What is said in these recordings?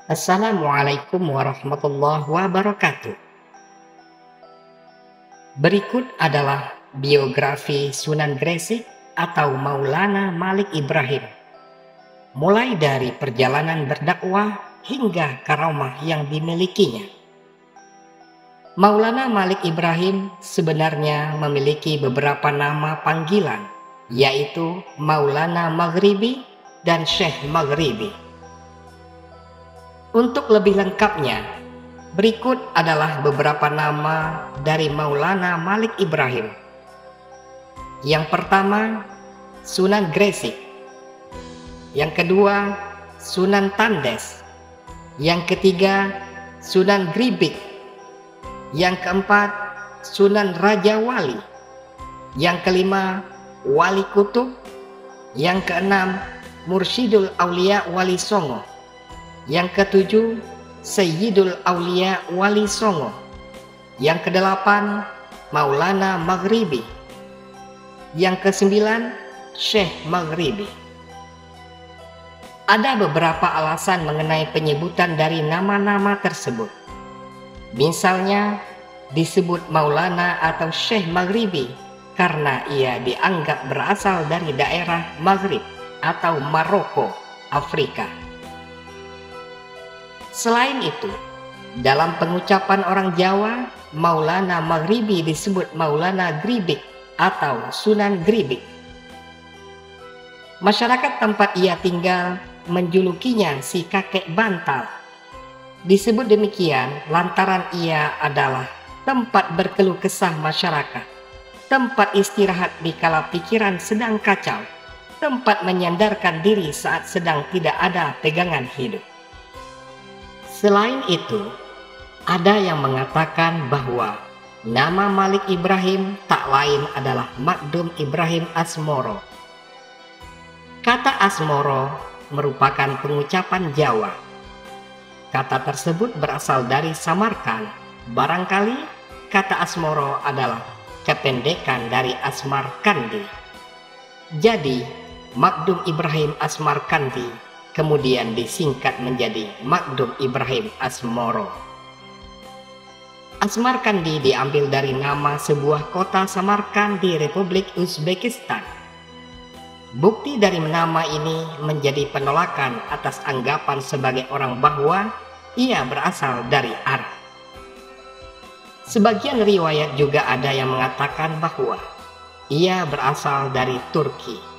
Assalamualaikum warahmatullahi wabarakatuh. Berikut adalah biografi Sunan Gresik atau Maulana Malik Ibrahim, mulai dari perjalanan berdakwah hingga karamah yang dimilikinya. Maulana Malik Ibrahim sebenarnya memiliki beberapa nama panggilan, yaitu Maulana Maghribi dan Syekh Maghribi. Untuk lebih lengkapnya, berikut adalah beberapa nama dari Maulana Malik Ibrahim. Yang pertama, Sunan Gresik. Yang kedua, Sunan Tandes. Yang ketiga, Sunan Gribik. Yang keempat, Sunan Raja Wali. Yang kelima, Wali Kutub. Yang keenam, Mursyidul Aulia Wali Songo. Yang ketujuh, Sayyidul Aulia Wali Songo. Yang kedelapan, Maulana Maghribi. Yang kesembilan, Syekh Maghribi. Ada beberapa alasan mengenai penyebutan dari nama-nama tersebut. Misalnya, disebut Maulana atau Syekh Maghribi karena ia dianggap berasal dari daerah Maghrib atau Maroko, Afrika. Selain itu, dalam pengucapan orang Jawa, Maulana Maghribi disebut Maulana Gribik atau Sunan Gribik. Masyarakat tempat ia tinggal menjulukinya si kakek bantal. Disebut demikian lantaran ia adalah tempat berkeluh kesah masyarakat, tempat istirahat dikala pikiran sedang kacau, tempat menyandarkan diri saat sedang tidak ada pegangan hidup. Selain itu, ada yang mengatakan bahwa nama Malik Ibrahim tak lain adalah Makdum Ibrahim Asmoro. Kata Asmoro merupakan pengucapan Jawa. Kata tersebut berasal dari Samarkand. Barangkali kata Asmoro adalah kependekan dari Asmarkandi. Jadi, Makdum Ibrahim Asmarkandi kemudian disingkat menjadi Makdum Ibrahim Asmoro. Asmarkandi diambil dari nama sebuah kota Samarkand di Republik Uzbekistan. Bukti dari nama ini menjadi penolakan atas anggapan sebagai orang bahwa ia berasal dari Arab. Sebagian riwayat juga ada yang mengatakan bahwa ia berasal dari Turki.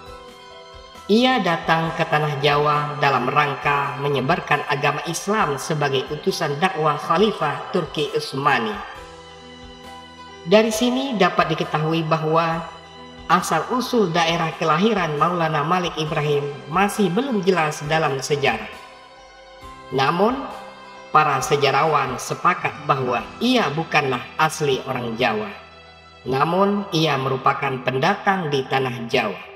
Ia datang ke tanah Jawa dalam rangka menyebarkan agama Islam sebagai utusan dakwah Khalifah Turki Utsmani. Dari sini dapat diketahui bahwa asal-usul daerah kelahiran Maulana Malik Ibrahim masih belum jelas dalam sejarah. Namun, para sejarawan sepakat bahwa ia bukanlah asli orang Jawa, namun ia merupakan pendatang di tanah Jawa.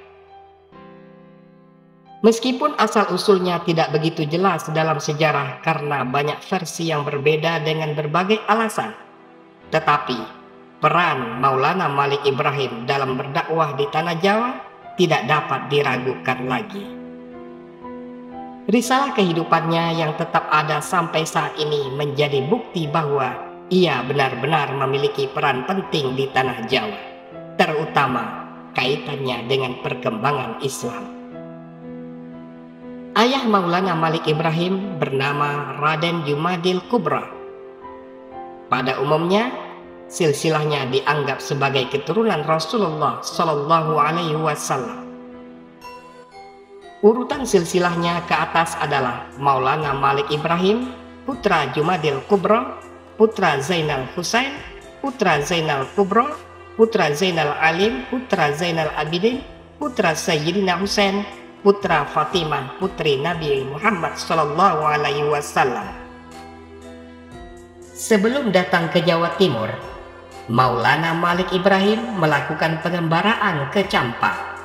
Meskipun asal-usulnya tidak begitu jelas dalam sejarah karena banyak versi yang berbeda dengan berbagai alasan, tetapi peran Maulana Malik Ibrahim dalam berdakwah di tanah Jawa tidak dapat diragukan lagi. Risalah kehidupannya yang tetap ada sampai saat ini menjadi bukti bahwa ia benar-benar memiliki peran penting di tanah Jawa, terutama kaitannya dengan perkembangan Islam. Ayah Maulana Malik Ibrahim bernama Raden Jumadil Kubra. Pada umumnya, silsilahnya dianggap sebagai keturunan Rasulullah Shallallahu Alaihi Wasallam. Urutan silsilahnya ke atas adalah Maulana Malik Ibrahim, putra Jumadil Kubra, putra Zainal Husain, putra Zainal Kubra, putra Zainal Alim, putra Zainal Abidin, putra Sayyidina Husain, putra Fatimah, putri Nabi Muhammad Sallallahu Alaihi Wasallam. Sebelum datang ke Jawa Timur, Maulana Malik Ibrahim melakukan pengembaraan ke Campa.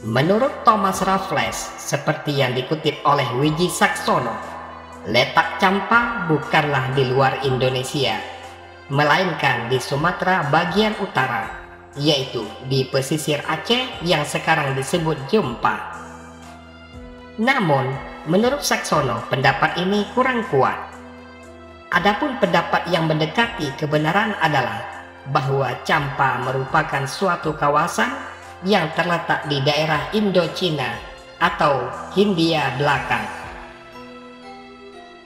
Menurut Thomas Raffles, seperti yang dikutip oleh Wiji Saksono, letak Campa bukanlah di luar Indonesia, melainkan di Sumatera bagian utara, yaitu di pesisir Aceh yang sekarang disebut Jompa. Namun, Menurut Saksono, pendapat ini kurang kuat. Adapun pendapat yang mendekati kebenaran adalah bahwa Champa merupakan suatu kawasan yang terletak di daerah Indochina atau Hindia Belakang.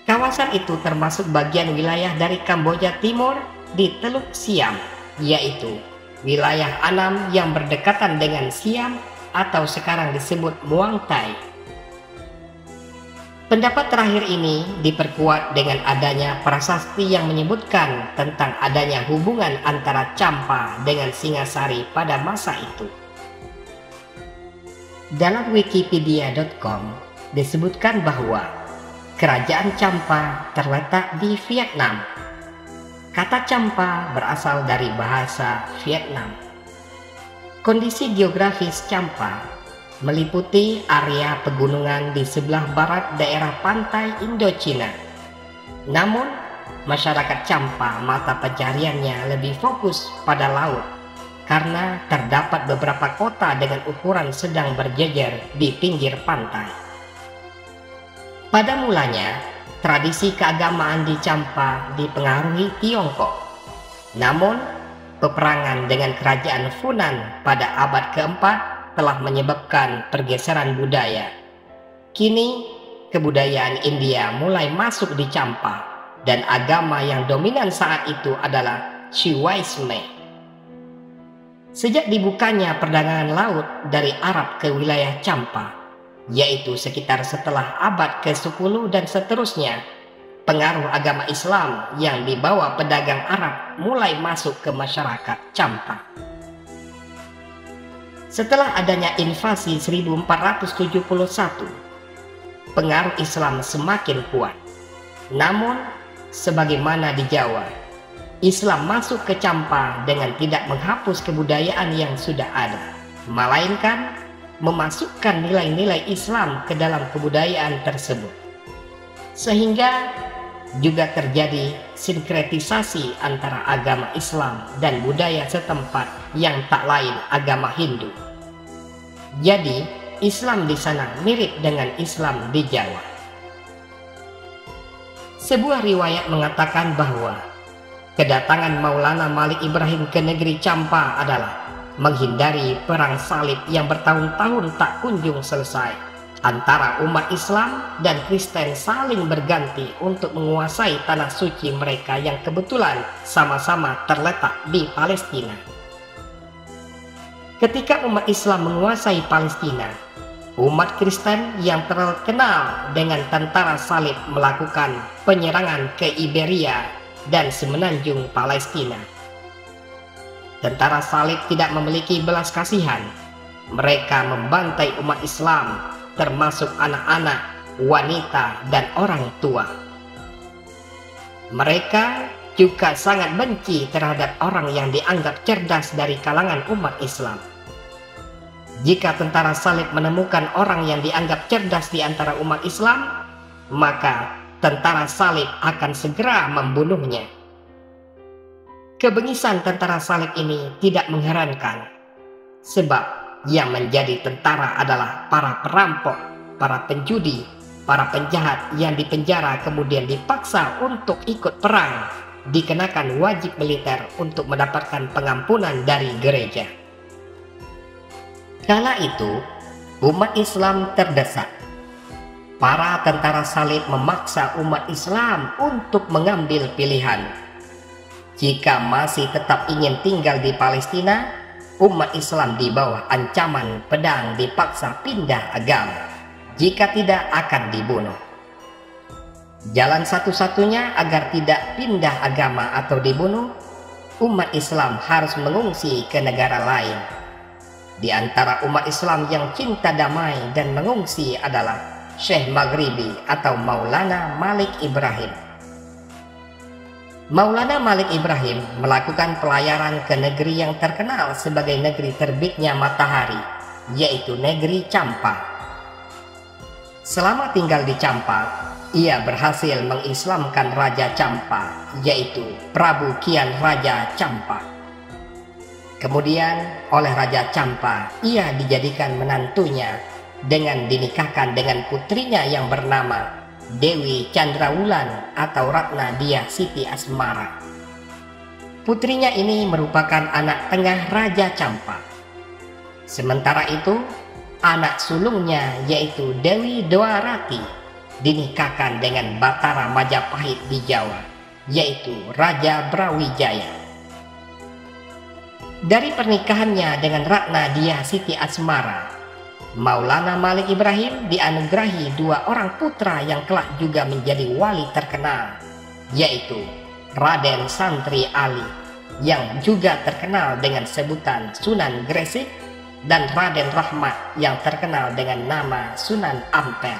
Kawasan itu termasuk bagian wilayah dari Kamboja Timur di Teluk Siam, yaitu wilayah Annam yang berdekatan dengan Siam atau sekarang disebut Muang Thai. Pendapat terakhir ini diperkuat dengan adanya prasasti yang menyebutkan tentang adanya hubungan antara Champa dengan Singasari pada masa itu. Dalam wikipedia.com disebutkan bahwa kerajaan Champa terletak di Vietnam. Kata Champa berasal dari bahasa Vietnam. Kondisi geografis Champa meliputi area pegunungan di sebelah barat daerah pantai Indochina. Namun, masyarakat Champa mata pencariannya lebih fokus pada laut karena terdapat beberapa kota dengan ukuran sedang berjejer di pinggir pantai. Pada mulanya, tradisi keagamaan di Champa dipengaruhi Tiongkok. Namun, peperangan dengan kerajaan Funan pada abad keempat telah menyebabkan pergeseran budaya. Kini, kebudayaan India mulai masuk di Champa dan agama yang dominan saat itu adalah Shivaisme. Sejak dibukanya perdagangan laut dari Arab ke wilayah Champa, yaitu sekitar setelah abad ke-10 dan seterusnya, pengaruh agama Islam yang dibawa pedagang Arab mulai masuk ke masyarakat Champa. Setelah adanya invasi 1471, pengaruh Islam semakin kuat. Namun, sebagaimana di Jawa, Islam masuk ke Champa dengan tidak menghapus kebudayaan yang sudah ada, melainkan memasukkan nilai-nilai Islam ke dalam kebudayaan tersebut. Sehingga juga terjadi sinkretisasi antara agama Islam dan budaya setempat yang tak lain agama Hindu. Jadi, Islam di sana mirip dengan Islam di Jawa. Sebuah riwayat mengatakan bahwa kedatangan Maulana Malik Ibrahim ke negeri Champa adalah menghindari perang salib yang bertahun-tahun tak kunjung selesai antara umat Islam dan Kristen saling berganti untuk menguasai tanah suci mereka yang kebetulan sama-sama terletak di Palestina. Ketika umat Islam menguasai Palestina, umat Kristen yang terkenal dengan tentara salib melakukan penyerangan ke Iberia dan semenanjung Palestina. Tentara salib tidak memiliki belas kasihan. Mereka membantai umat Islam, termasuk anak-anak, wanita, dan orang tua. Mereka juga sangat benci terhadap orang yang dianggap cerdas dari kalangan umat Islam. Jika tentara salib menemukan orang yang dianggap cerdas di antara umat Islam, maka tentara salib akan segera membunuhnya. Kebengisan tentara salib ini tidak mengherankan, sebab yang menjadi tentara adalah para perampok, para penjudi, para penjahat yang dipenjara kemudian dipaksa untuk ikut perang, dikenakan wajib militer untuk mendapatkan pengampunan dari gereja. Kala itu, umat Islam terdesak. Para tentara salib memaksa umat Islam untuk mengambil pilihan. Jika masih tetap ingin tinggal di Palestina, umat Islam di bawah ancaman pedang dipaksa pindah agama. Jika tidak, akan dibunuh. Jalan satu-satunya agar tidak pindah agama atau dibunuh, umat Islam harus mengungsi ke negara lain. Di antara umat Islam yang cinta damai dan mengungsi adalah Syekh Maghribi atau Maulana Malik Ibrahim. Maulana Malik Ibrahim melakukan pelayaran ke negeri yang terkenal sebagai negeri terbitnya matahari, yaitu negeri Champa. Selama tinggal di Champa, ia berhasil mengislamkan Raja Champa, yaitu Prabu Kian Raja Champa. Kemudian oleh Raja Champa, ia dijadikan menantunya dengan dinikahkan dengan putrinya yang bernama Dewi Chandrawulan atau Ratna Dyah Siti Asmara. Putrinya ini merupakan anak tengah Raja Campa. Sementara itu, anak sulungnya yaitu Dewi Dwarati dinikahkan dengan Batara Majapahit di Jawa, yaitu Raja Brawijaya. Dari pernikahannya dengan Ratna Dyah Siti Asmara, Maulana Malik Ibrahim dianugerahi dua orang putra yang kelak juga menjadi wali terkenal, yaitu Raden Santri Ali yang juga terkenal dengan sebutan Sunan Gresik dan Raden Rahmat yang terkenal dengan nama Sunan Ampel.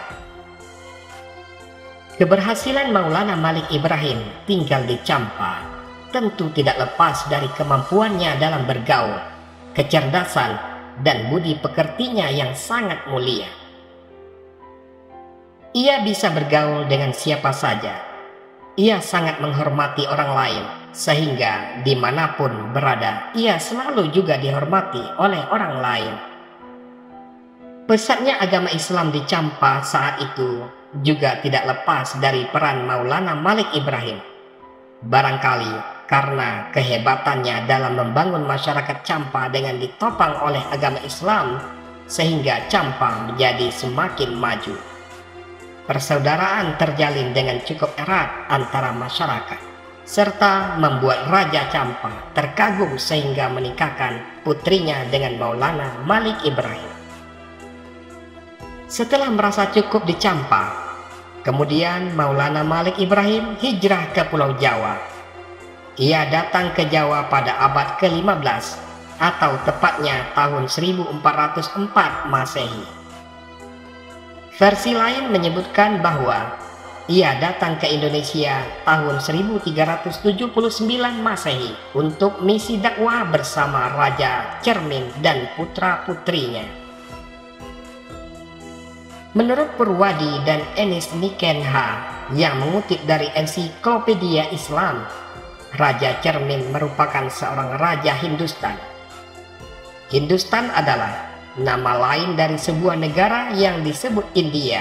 Keberhasilan Maulana Malik Ibrahim tinggal di Campa tentu tidak lepas dari kemampuannya dalam bergaul, kecerdasan, dan budi pekertinya yang sangat mulia. Ia bisa bergaul dengan siapa saja. Ia sangat menghormati orang lain, sehingga dimanapun berada, ia selalu juga dihormati oleh orang lain. Pesatnya agama Islam di Campa saat itu juga tidak lepas dari peran Maulana Malik Ibrahim. Barangkali karena kehebatannya dalam membangun masyarakat Campa dengan ditopang oleh agama Islam, sehingga Campa menjadi semakin maju. Persaudaraan terjalin dengan cukup erat antara masyarakat, serta membuat Raja Campa terkagum sehingga menikahkan putrinya dengan Maulana Malik Ibrahim. Setelah merasa cukup di Campa, kemudian Maulana Malik Ibrahim hijrah ke Pulau Jawa. Ia datang ke Jawa pada abad ke-15 atau tepatnya tahun 1404 Masehi. Versi lain menyebutkan bahwa ia datang ke Indonesia tahun 1379 Masehi untuk misi dakwah bersama Raja Cermin dan putra-putrinya. Menurut Purwadi dan Enis Nikenha yang mengutip dari Ensiklopedia Islam, Raja Cermin merupakan seorang raja Hindustan. Hindustan adalah nama lain dari sebuah negara yang disebut India.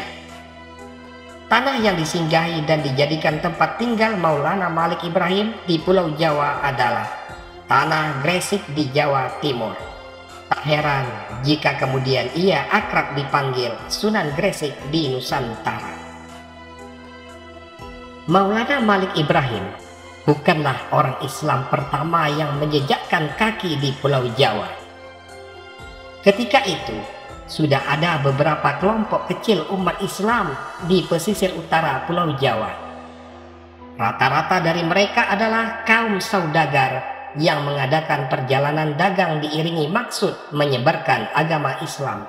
Tanah yang disinggahi dan dijadikan tempat tinggal Maulana Malik Ibrahim di Pulau Jawa adalah tanah Gresik di Jawa Timur. Tak heran jika kemudian ia akrab dipanggil Sunan Gresik di Nusantara. Maulana Malik Ibrahim bukanlah orang Islam pertama yang menjejakkan kaki di Pulau Jawa. Ketika itu, sudah ada beberapa kelompok kecil umat Islam di pesisir utara Pulau Jawa. Rata-rata dari mereka adalah kaum saudagar yang mengadakan perjalanan dagang diiringi maksud menyebarkan agama Islam.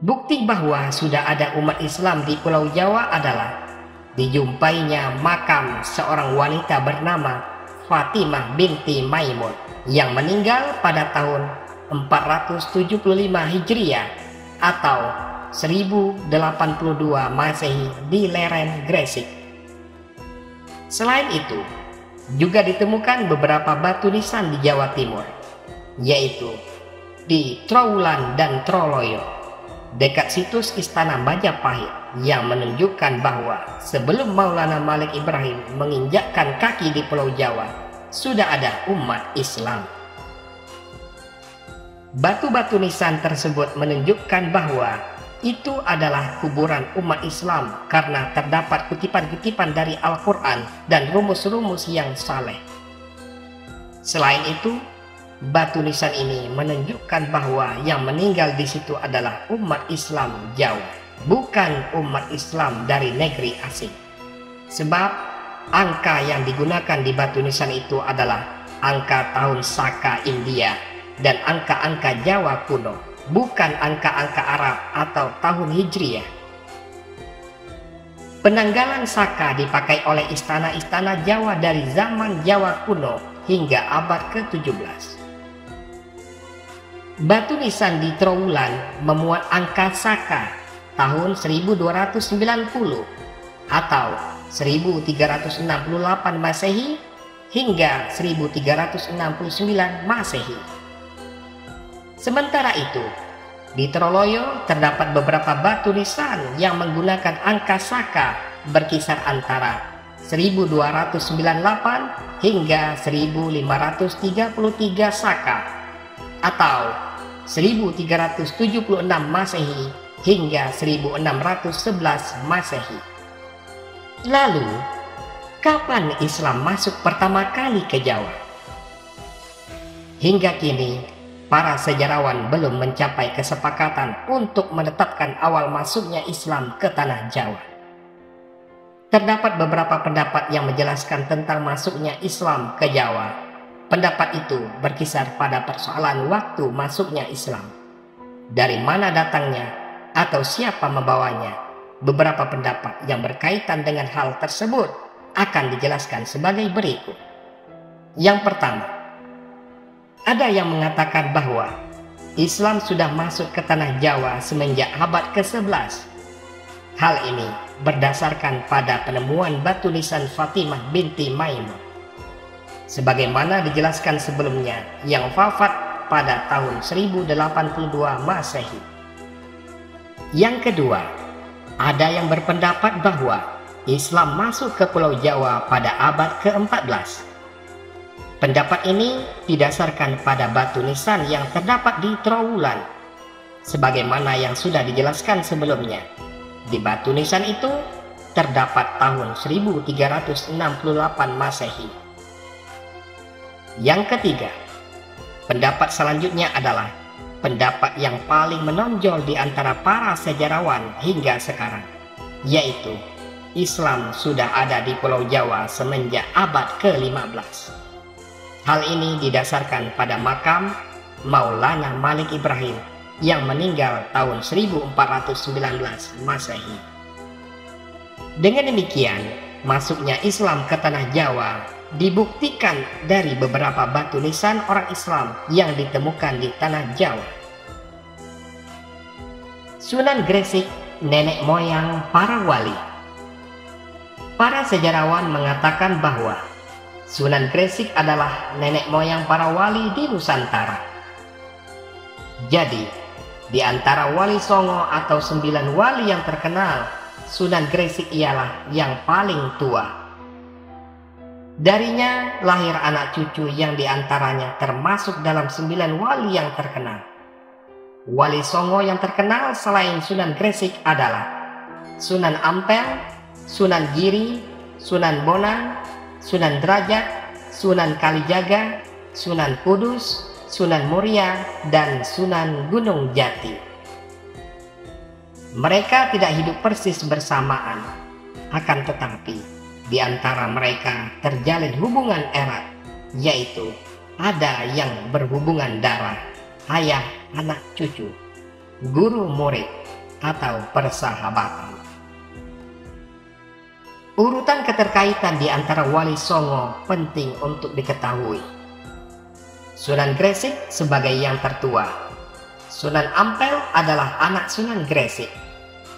Bukti bahwa sudah ada umat Islam di Pulau Jawa adalah dijumpainya makam seorang wanita bernama Fatimah binti Maimun yang meninggal pada tahun 475 Hijriah atau 1082 Masehi di lereng Gresik. Selain itu, juga ditemukan beberapa batu nisan di Jawa Timur, yaitu di Trowulan dan Troloyo, dekat situs Istana Majapahit, yang menunjukkan bahwa sebelum Maulana Malik Ibrahim menginjakkan kaki di Pulau Jawa, sudah ada umat Islam. Batu-batu nisan tersebut menunjukkan bahwa itu adalah kuburan umat Islam karena terdapat kutipan-kutipan dari Al-Quran dan rumus-rumus yang saleh. Selain itu, batu nisan ini menunjukkan bahwa yang meninggal di situ adalah umat Islam Jawa, bukan umat Islam dari negeri asing. Sebab angka yang digunakan di batu nisan itu adalah angka tahun Saka India dan angka-angka Jawa kuno, bukan angka-angka Arab atau tahun Hijriah. Penanggalan Saka dipakai oleh istana-istana Jawa dari zaman Jawa kuno hingga abad ke-17. Batu nisan di Trowulan memuat angka Saka tahun 1290 atau 1368 Masehi hingga 1369 Masehi. Sementara itu, Di Troloyo terdapat beberapa batu nisan yang menggunakan angka saka berkisar antara 1298 hingga 1533 saka atau 1376 Masehi hingga 1611 Masehi. Lalu, kapan Islam masuk pertama kali ke Jawa? Hingga kini, para sejarawan belum mencapai kesepakatan untuk menetapkan awal masuknya Islam ke tanah Jawa. Terdapat beberapa pendapat yang menjelaskan tentang masuknya Islam ke Jawa. Pendapat itu berkisar pada persoalan waktu masuknya Islam, dari mana datangnya, atau siapa membawanya. Beberapa pendapat yang berkaitan dengan hal tersebut akan dijelaskan sebagai berikut. Yang pertama, ada yang mengatakan bahwa Islam sudah masuk ke tanah Jawa semenjak abad ke-11. Hal ini berdasarkan pada penemuan batu nisan Fatimah binti Maimun, sebagaimana dijelaskan sebelumnya, yang wafat pada tahun 1082 Masehi. Yang kedua, ada yang berpendapat bahwa Islam masuk ke Pulau Jawa pada abad ke-14. Pendapat ini didasarkan pada batu nisan yang terdapat di Trowulan, sebagaimana yang sudah dijelaskan sebelumnya. Di batu nisan itu terdapat tahun 1368 Masehi. Yang ketiga, pendapat selanjutnya adalah pendapat yang paling menonjol di antara para sejarawan hingga sekarang, yaitu Islam sudah ada di Pulau Jawa semenjak abad ke-15. Hal ini didasarkan pada makam Maulana Malik Ibrahim yang meninggal tahun 1419 Masehi. Dengan demikian, masuknya Islam ke tanah Jawa dibuktikan dari beberapa batu nisan orang Islam yang ditemukan di tanah Jawa. Sunan Gresik, nenek moyang para wali. Para sejarawan mengatakan bahwa Sunan Gresik adalah nenek moyang para wali di Nusantara. Jadi, di antara wali Songo atau 9 wali yang terkenal, Sunan Gresik ialah yang paling tua. Darinya lahir anak cucu yang diantaranya termasuk dalam 9 wali yang terkenal. Wali Songo yang terkenal selain Sunan Gresik adalah Sunan Ampel, Sunan Giri, Sunan Bonang, Sunan Derajat, Sunan Kalijaga, Sunan Kudus, Sunan Muria, dan Sunan Gunung Jati. Mereka tidak hidup persis bersamaan, akan tetapi di antara mereka terjalin hubungan erat, yaitu ada yang berhubungan darah, ayah, anak, cucu, guru, murid, atau persahabatan. Urutan keterkaitan di antara wali Songo penting untuk diketahui. Sunan Gresik sebagai yang tertua. Sunan Ampel adalah anak Sunan Gresik.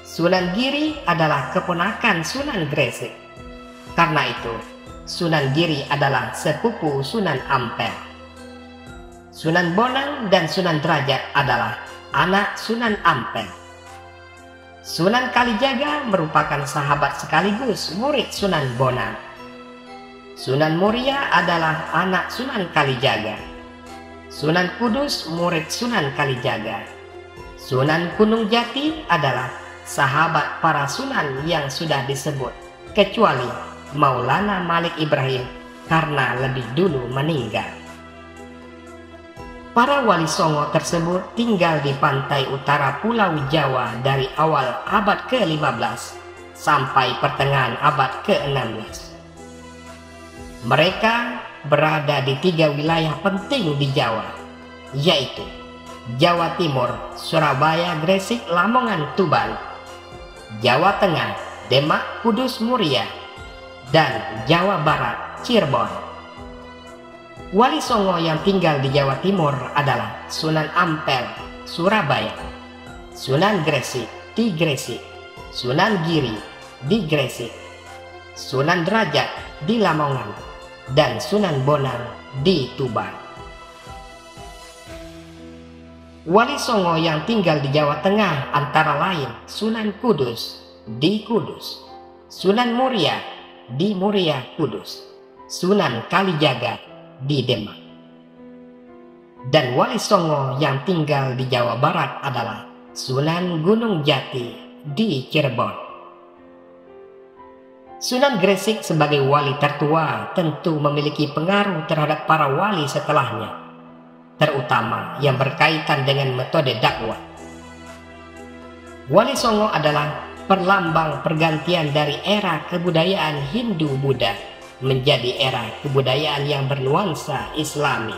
Sunan Giri adalah keponakan Sunan Gresik. Karena itu, Sunan Giri adalah sepupu Sunan Ampel. Sunan Bonang dan Sunan Derajat adalah anak Sunan Ampel. Sunan Kalijaga merupakan sahabat sekaligus murid Sunan Bonang. Sunan Muria adalah anak Sunan Kalijaga. Sunan Kudus murid Sunan Kalijaga. Sunan Gunung Jati adalah sahabat para sunan yang sudah disebut, kecuali Maulana Malik Ibrahim karena lebih dulu meninggal. Para wali Songo tersebut tinggal di pantai utara Pulau Jawa dari awal abad ke-15 sampai pertengahan abad ke-16. Mereka berada di 3 wilayah penting di Jawa, yaitu Jawa Timur, Surabaya, Gresik, Lamongan, Tuban; Jawa Tengah, Demak, Kudus, Muria; dan Jawa Barat, Cirebon. Wali Songo yang tinggal di Jawa Timur adalah Sunan Ampel, Surabaya; Sunan Gresik, di Gresik; Sunan Giri, di Gresik; Sunan Derajat, di Lamongan; dan Sunan Bonang, di Tuban. Wali Songo yang tinggal di Jawa Tengah antara lain Sunan Kudus di Kudus, Sunan Muria di Muria Kudus, Sunan Kalijaga di Demak. Dan Wali Songo yang tinggal di Jawa Barat adalah Sunan Gunung Jati di Cirebon. Sunan Gresik sebagai wali tertua tentu memiliki pengaruh terhadap para wali setelahnya, terutama yang berkaitan dengan metode dakwah. Wali Songo adalah perlambang pergantian dari era kebudayaan Hindu-Buddha menjadi era kebudayaan yang bernuansa Islami.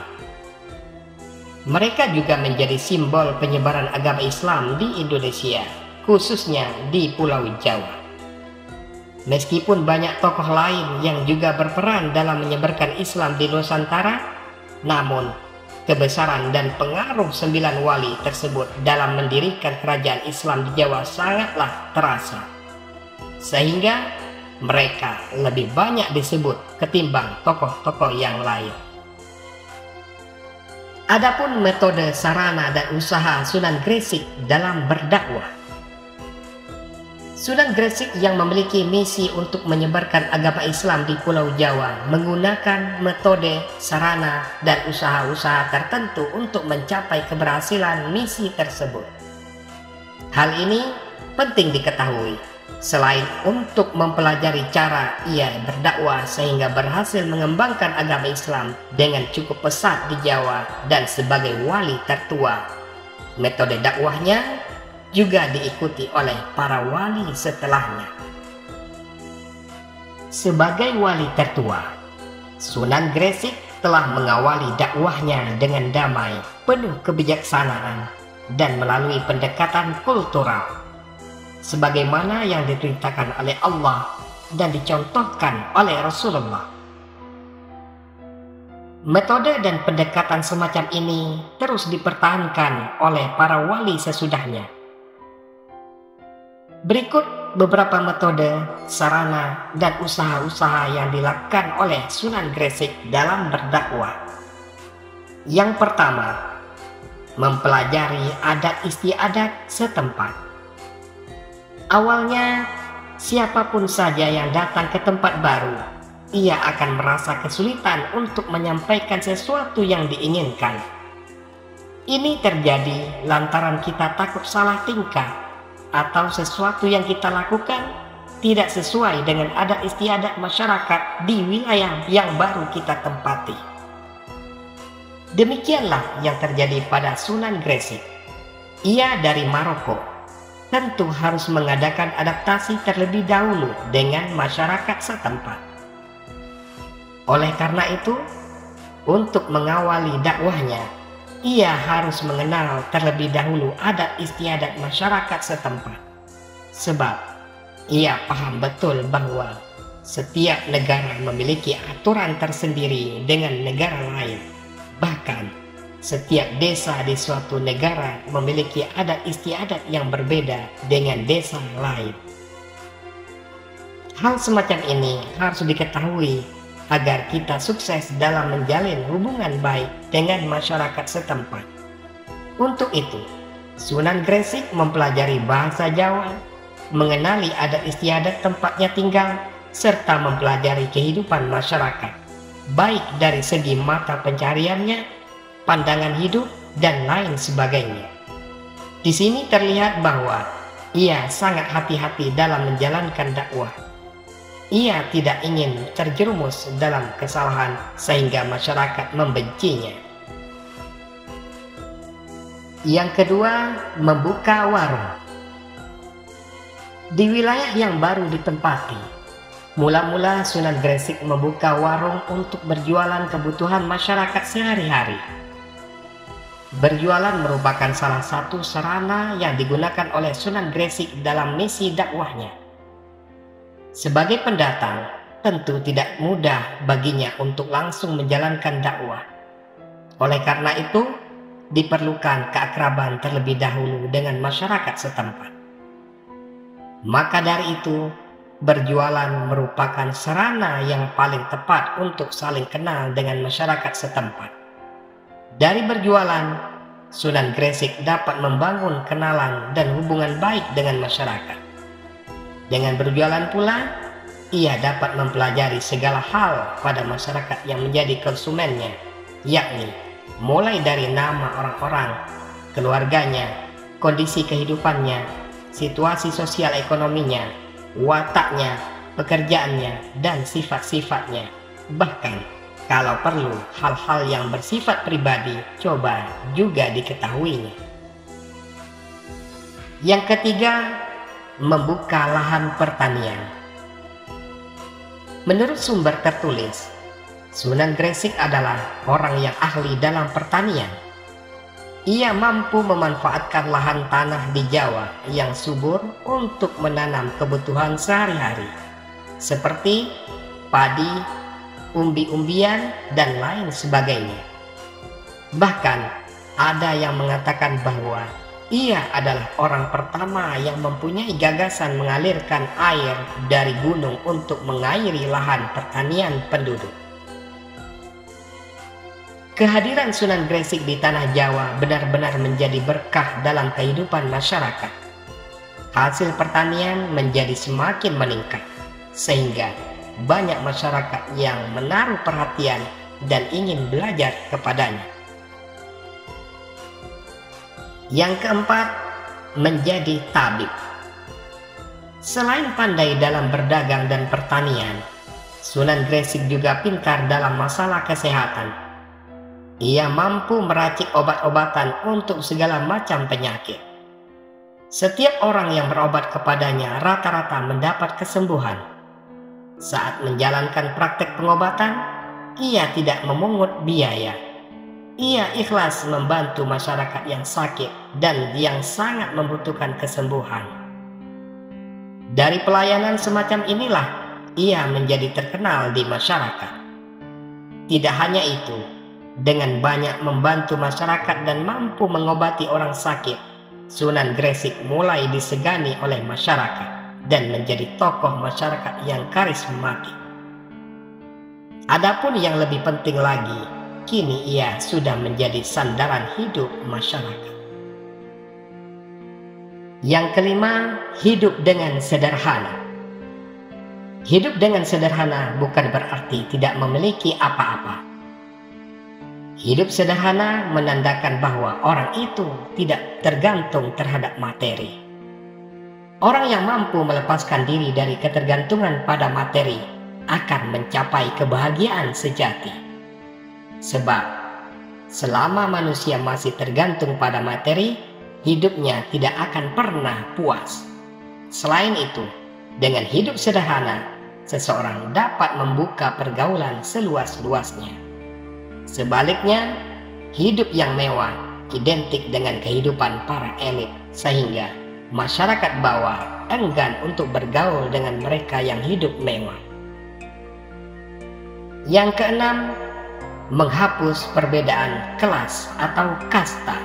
Mereka juga menjadi simbol penyebaran agama Islam di Indonesia, khususnya di Pulau Jawa. Meskipun banyak tokoh lain yang juga berperan dalam menyebarkan Islam di Nusantara, namun kebesaran dan pengaruh 9 wali tersebut dalam mendirikan kerajaan Islam di Jawa sangatlah terasa, sehingga mereka lebih banyak disebut ketimbang tokoh-tokoh yang lain. Adapun metode, sarana, dan usaha Sunan Gresik dalam berdakwah. Sunan Gresik yang memiliki misi untuk menyebarkan agama Islam di Pulau Jawa menggunakan metode, sarana, dan usaha-usaha tertentu untuk mencapai keberhasilan misi tersebut. Hal ini penting diketahui, selain untuk mempelajari cara ia berdakwah sehingga berhasil mengembangkan agama Islam dengan cukup pesat di Jawa dan sebagai wali tertua. Metode dakwahnya juga diikuti oleh para wali setelahnya. Sebagai wali tertua, Sunan Gresik telah mengawali dakwahnya dengan damai, penuh kebijaksanaan, dan melalui pendekatan kultural, sebagaimana yang diperintahkan oleh Allah dan dicontohkan oleh Rasulullah. Metode dan pendekatan semacam ini terus dipertahankan oleh para wali sesudahnya. Berikut beberapa metode, sarana, dan usaha-usaha yang dilakukan oleh Sunan Gresik dalam berdakwah. Yang pertama, mempelajari adat istiadat setempat. Awalnya, siapapun saja yang datang ke tempat baru, ia akan merasa kesulitan untuk menyampaikan sesuatu yang diinginkan. Ini terjadi lantaran kita takut salah tingkah, atau sesuatu yang kita lakukan tidak sesuai dengan adat istiadat masyarakat di wilayah yang baru kita tempati. Demikianlah yang terjadi pada Sunan Gresik. Ia dari Maroko, tentu harus mengadakan adaptasi terlebih dahulu dengan masyarakat setempat. Oleh karena itu, untuk mengawali dakwahnya, ia harus mengenal terlebih dahulu adat istiadat masyarakat setempat. Sebab ia paham betul bahwa setiap negara memiliki aturan tersendiri dengan negara lain. Bahkan setiap desa di suatu negara memiliki adat istiadat yang berbeda dengan desa lain. Hal semacam ini harus diketahui agar kita sukses dalam menjalin hubungan baik dengan masyarakat setempat. Untuk itu, Sunan Gresik mempelajari bahasa Jawa, mengenali adat istiadat tempatnya tinggal, serta mempelajari kehidupan masyarakat, baik dari segi mata pencariannya, pandangan hidup, dan lain sebagainya. Di sini terlihat bahwa ia sangat hati-hati dalam menjalankan dakwah. Ia tidak ingin terjerumus dalam kesalahan sehingga masyarakat membencinya. Yang kedua, membuka warung. Di wilayah yang baru ditempati, mula-mula Sunan Gresik membuka warung untuk berjualan kebutuhan masyarakat sehari-hari. Berjualan merupakan salah satu sarana yang digunakan oleh Sunan Gresik dalam misi dakwahnya. Sebagai pendatang, tentu tidak mudah baginya untuk langsung menjalankan dakwah. Oleh karena itu, diperlukan keakraban terlebih dahulu dengan masyarakat setempat. Maka dari itu, berjualan merupakan sarana yang paling tepat untuk saling kenal dengan masyarakat setempat. Dari berjualan, Sunan Gresik dapat membangun kenalan dan hubungan baik dengan masyarakat. Dengan berjualan pula, ia dapat mempelajari segala hal pada masyarakat yang menjadi konsumennya, yakni mulai dari nama orang-orang, keluarganya, kondisi kehidupannya, situasi sosial ekonominya, wataknya, pekerjaannya, dan sifat-sifatnya. Bahkan, kalau perlu, hal-hal yang bersifat pribadi coba juga diketahuinya. Yang ketiga, membuka lahan pertanian. Menurut sumber tertulis, Sunan Gresik adalah orang yang ahli dalam pertanian. Ia mampu memanfaatkan lahan tanah di Jawa yang subur untuk menanam kebutuhan sehari-hari, seperti padi, umbi-umbian, dan lain sebagainya. Bahkan, ada yang mengatakan bahwa ia adalah orang pertama yang mempunyai gagasan mengalirkan air dari gunung untuk mengairi lahan pertanian penduduk. Kehadiran Sunan Gresik di tanah Jawa benar-benar menjadi berkah dalam kehidupan masyarakat. Hasil pertanian menjadi semakin meningkat, sehingga banyak masyarakat yang menaruh perhatian dan ingin belajar kepadanya. Yang keempat, menjadi tabib. Selain pandai dalam berdagang dan pertanian, Sunan Gresik juga pintar dalam masalah kesehatan. Ia mampu meracik obat-obatan untuk segala macam penyakit. Setiap orang yang berobat kepadanya rata-rata mendapat kesembuhan. Saat menjalankan praktek pengobatan, ia tidak memungut biaya. Ia ikhlas membantu masyarakat yang sakit dan yang sangat membutuhkan kesembuhan. Dari pelayanan semacam inilah ia menjadi terkenal di masyarakat. Tidak hanya itu, dengan banyak membantu masyarakat dan mampu mengobati orang sakit, Sunan Gresik mulai disegani oleh masyarakat dan menjadi tokoh masyarakat yang karismatik. Adapun yang lebih penting lagi, kini ia sudah menjadi sandaran hidup masyarakat. Yang kelima, hidup dengan sederhana. Hidup dengan sederhana bukan berarti tidak memiliki apa-apa. Hidup sederhana menandakan bahwa orang itu tidak tergantung terhadap materi. Orang yang mampu melepaskan diri dari ketergantungan pada materi akan mencapai kebahagiaan sejati. Sebab, selama manusia masih tergantung pada materi, hidupnya tidak akan pernah puas. Selain itu, dengan hidup sederhana, seseorang dapat membuka pergaulan seluas-luasnya. Sebaliknya, hidup yang mewah identik dengan kehidupan para elit, sehingga masyarakat bawah enggan untuk bergaul dengan mereka yang hidup mewah. Yang keenam, menghapus perbedaan kelas atau kasta.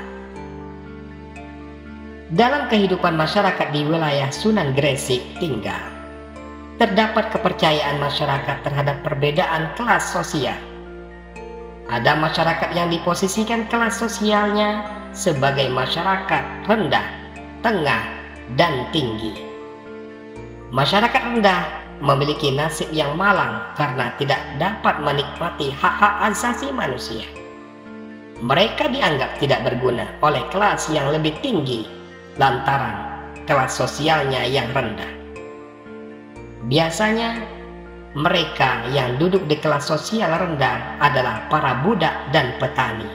Dalam kehidupan masyarakat di wilayah Sunan Gresik tinggal, terdapat kepercayaan masyarakat terhadap perbedaan kelas sosial. Ada masyarakat yang diposisikan kelas sosialnya sebagai masyarakat rendah, tengah, dan tinggi. Masyarakat rendah memiliki nasib yang malang karena tidak dapat menikmati hak-hak asasi manusia. Mereka dianggap tidak berguna oleh kelas yang lebih tinggi lantaran kelas sosialnya yang rendah. Biasanya, mereka yang duduk di kelas sosial rendah adalah para budak dan petani.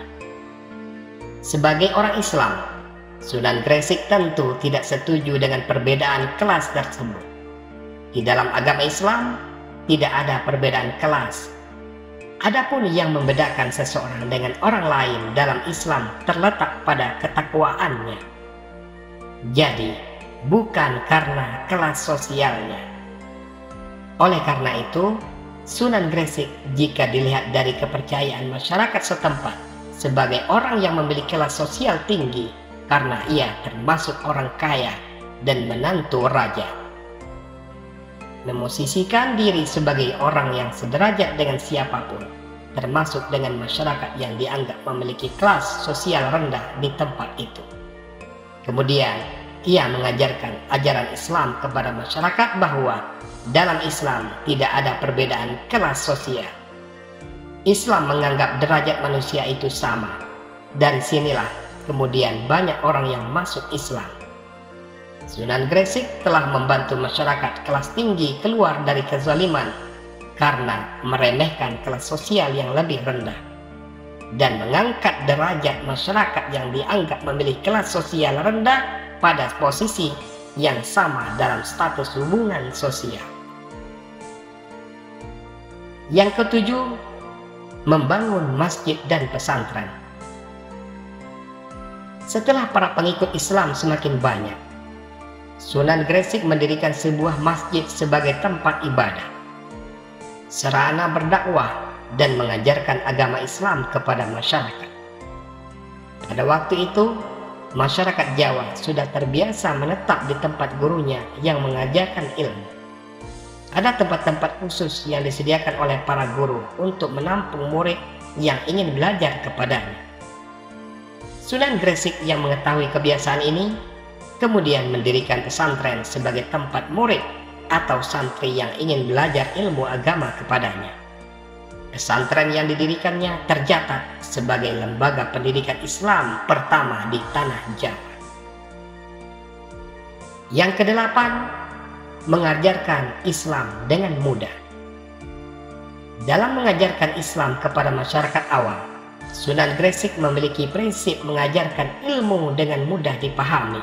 Sebagai orang Islam, Sunan Gresik tentu tidak setuju dengan perbedaan kelas tersebut. Di dalam agama Islam, tidak ada perbedaan kelas. Adapun yang membedakan seseorang dengan orang lain dalam Islam terletak pada ketakwaannya. Jadi, bukan karena kelas sosialnya. Oleh karena itu, Sunan Gresik jika dilihat dari kepercayaan masyarakat setempat sebagai orang yang memiliki kelas sosial tinggi karena ia termasuk orang kaya dan menantu raja. Memosisikan diri sebagai orang yang sederajat dengan siapapun, termasuk dengan masyarakat yang dianggap memiliki kelas sosial rendah di tempat itu. Kemudian, ia mengajarkan ajaran Islam kepada masyarakat bahwa dalam Islam tidak ada perbedaan kelas sosial. Islam menganggap derajat manusia itu sama. Dari sinilah kemudian banyak orang yang masuk Islam. Sunan Gresik telah membantu masyarakat kelas tinggi keluar dari kezaliman karena meremehkan kelas sosial yang lebih rendah dan mengangkat derajat masyarakat yang dianggap memiliki kelas sosial rendah pada posisi yang sama dalam status hubungan sosial. Yang ketujuh, membangun masjid dan pesantren. Setelah para pengikut Islam semakin banyak, Sunan Gresik mendirikan sebuah masjid sebagai tempat ibadah, sarana berdakwah dan mengajarkan agama Islam kepada masyarakat. Pada waktu itu, masyarakat Jawa sudah terbiasa menetap di tempat gurunya yang mengajarkan ilmu. Ada tempat-tempat khusus yang disediakan oleh para guru untuk menampung murid yang ingin belajar kepadanya. Sunan Gresik yang mengetahui kebiasaan ini, kemudian mendirikan pesantren sebagai tempat murid atau santri yang ingin belajar ilmu agama kepadanya. Pesantren yang didirikannya tercatat sebagai lembaga pendidikan Islam pertama di tanah Jawa. Yang kedelapan, mengajarkan Islam dengan mudah. Dalam mengajarkan Islam kepada masyarakat awam, Sunan Gresik memiliki prinsip mengajarkan ilmu dengan mudah dipahami.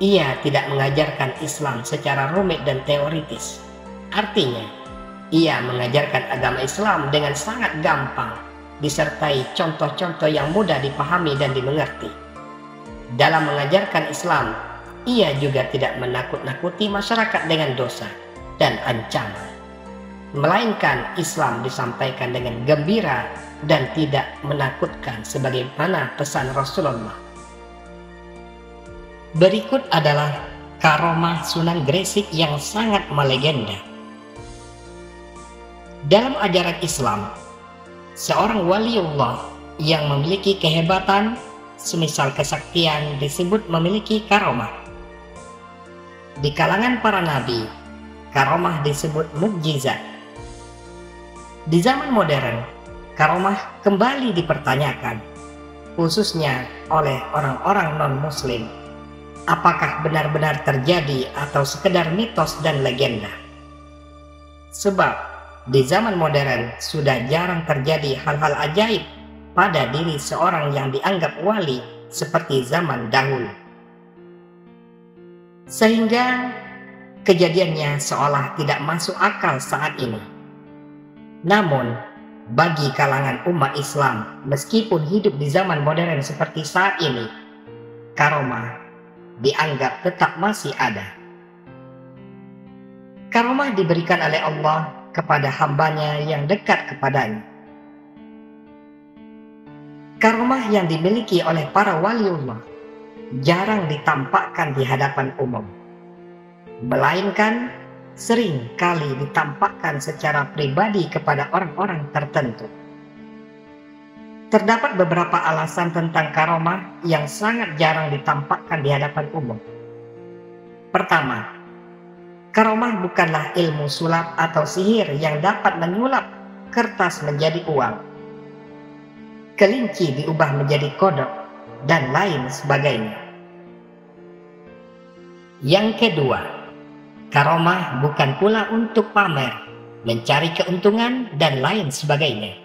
Ia tidak mengajarkan Islam secara rumit dan teoritis. Artinya, ia mengajarkan agama Islam dengan sangat gampang, disertai contoh-contoh yang mudah dipahami dan dimengerti. Dalam mengajarkan Islam, ia juga tidak menakut-nakuti masyarakat dengan dosa dan ancaman, melainkan Islam disampaikan dengan gembira dan tidak menakutkan sebagaimana pesan Rasulullah. Berikut adalah karomah Sunan Gresik yang sangat melegenda. Dalam ajaran Islam, seorang waliullah yang memiliki kehebatan semisal kesaktian disebut memiliki karomah. Di kalangan para nabi, karomah disebut mukjizat. Di zaman modern, karomah kembali dipertanyakan, khususnya oleh orang-orang non-muslim. Apakah benar-benar terjadi atau sekedar mitos dan legenda? Sebab di zaman modern sudah jarang terjadi hal-hal ajaib pada diri seorang yang dianggap wali seperti zaman dahulu. Sehingga kejadiannya seolah tidak masuk akal saat ini. Namun, bagi kalangan umat Islam, meskipun hidup di zaman modern seperti saat ini, karomah dianggap tetap masih ada. Karomah diberikan oleh Allah kepada hambanya yang dekat kepadanya. Karomah yang dimiliki oleh para waliullah jarang ditampakkan di hadapan umum, melainkan sering kali ditampakkan secara pribadi kepada orang-orang tertentu. Terdapat beberapa alasan tentang karomah yang sangat jarang ditampakkan di hadapan umum. Pertama, karomah bukanlah ilmu sulap atau sihir yang dapat menyulap kertas menjadi uang, kelinci diubah menjadi kodok, dan lain sebagainya. Yang kedua, karomah bukan pula untuk pamer, mencari keuntungan, dan lain sebagainya.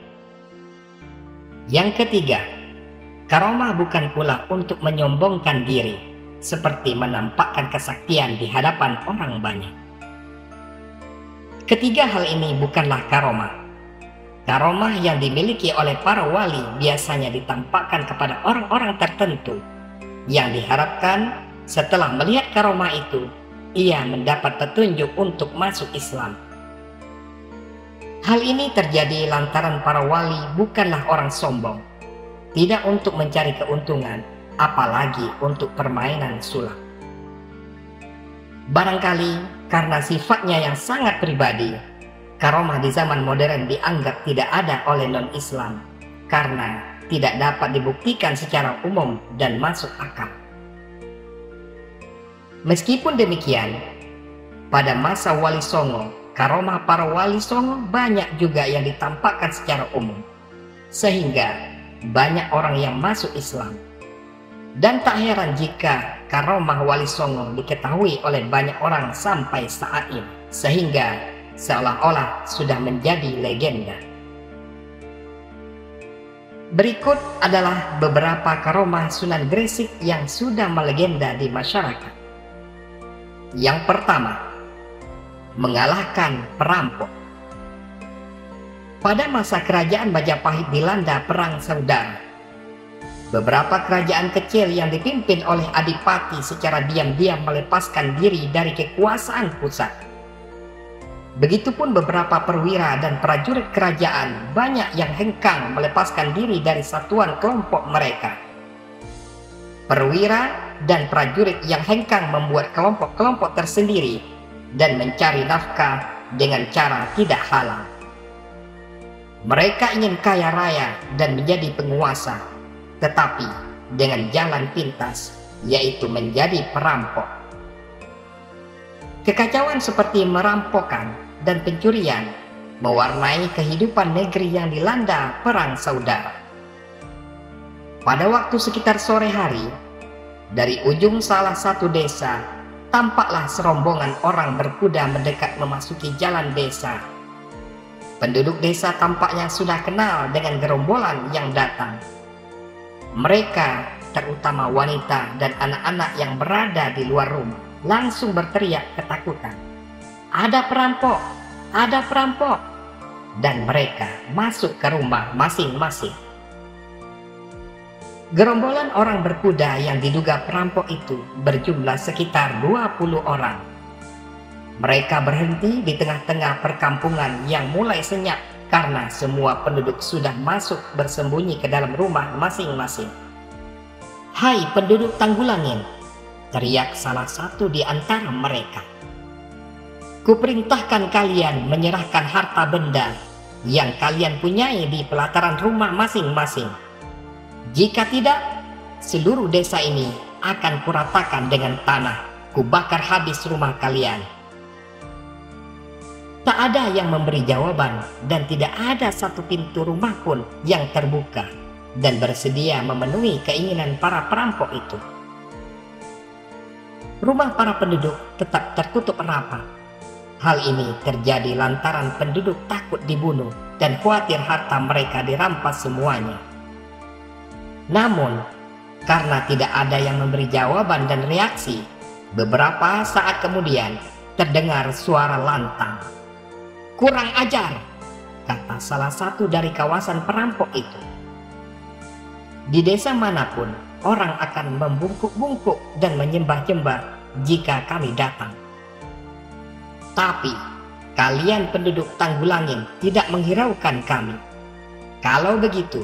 Yang ketiga, karomah bukan pula untuk menyombongkan diri, seperti menampakkan kesaktian di hadapan orang banyak. Ketiga hal ini bukanlah karomah. Karomah yang dimiliki oleh para wali biasanya ditampakkan kepada orang-orang tertentu, yang diharapkan setelah melihat karomah itu, ia mendapat petunjuk untuk masuk Islam. Hal ini terjadi lantaran para wali bukanlah orang sombong, tidak untuk mencari keuntungan, apalagi untuk permainan sulap. Barangkali karena sifatnya yang sangat pribadi, Karomah di zaman modern dianggap tidak ada oleh non-Islam karena tidak dapat dibuktikan secara umum dan masuk akal. Meskipun demikian, pada masa Wali Songo, karomah para Wali Songo banyak juga yang ditampakkan secara umum, sehingga banyak orang yang masuk Islam. Dan tak heran jika karomah Wali Songo diketahui oleh banyak orang sampai saat ini, sehingga seolah-olah sudah menjadi legenda. Berikut adalah beberapa karomah Sunan Gresik yang sudah melegenda di masyarakat. Yang pertama, mengalahkan perampok. Pada masa kerajaan Majapahit dilanda perang saudara, beberapa kerajaan kecil yang dipimpin oleh adipati secara diam-diam melepaskan diri dari kekuasaan pusat. Begitupun beberapa perwira dan prajurit kerajaan banyak yang hengkang melepaskan diri dari satuan kelompok mereka. Perwira dan prajurit yang hengkang membuat kelompok-kelompok tersendiri dan mencari nafkah dengan cara tidak halal. Mereka ingin kaya raya dan menjadi penguasa, tetapi dengan jalan pintas, yaitu menjadi perampok. Kekacauan seperti merampokan dan pencurian mewarnai kehidupan negeri yang dilanda perang saudara. Pada waktu sekitar sore hari, dari ujung salah satu desa, tampaklah serombongan orang berkuda mendekat memasuki jalan desa. Penduduk desa tampaknya sudah kenal dengan gerombolan yang datang. Mereka, terutama wanita dan anak-anak yang berada di luar rumah, langsung berteriak ketakutan. Ada perampok! Ada perampok! Dan mereka masuk ke rumah masing-masing. Gerombolan orang berkuda yang diduga perampok itu berjumlah sekitar 20 orang. Mereka berhenti di tengah-tengah perkampungan yang mulai senyap karena semua penduduk sudah masuk bersembunyi ke dalam rumah masing-masing. "Hai penduduk Tanggulangin!" teriak salah satu di antara mereka. "Kuperintahkan kalian menyerahkan harta benda yang kalian punyai di pelataran rumah masing-masing. Jika tidak, seluruh desa ini akan kuratakan dengan tanah, kubakar habis rumah kalian." Tak ada yang memberi jawaban dan tidak ada satu pintu rumah pun yang terbuka dan bersedia memenuhi keinginan para perampok itu. Rumah para penduduk tetap tertutup rapat. Hal ini terjadi lantaran penduduk takut dibunuh dan khawatir harta mereka dirampas semuanya. Namun, karena tidak ada yang memberi jawaban dan reaksi, beberapa saat kemudian terdengar suara lantang. "Kurang ajar!" kata salah satu dari kawasan perampok itu. Di desa manapun, orang akan membungkuk-bungkuk dan menyembah-nyembah jika kami datang. Tapi, kalian penduduk Tanggulangin tidak menghiraukan kami. Kalau begitu,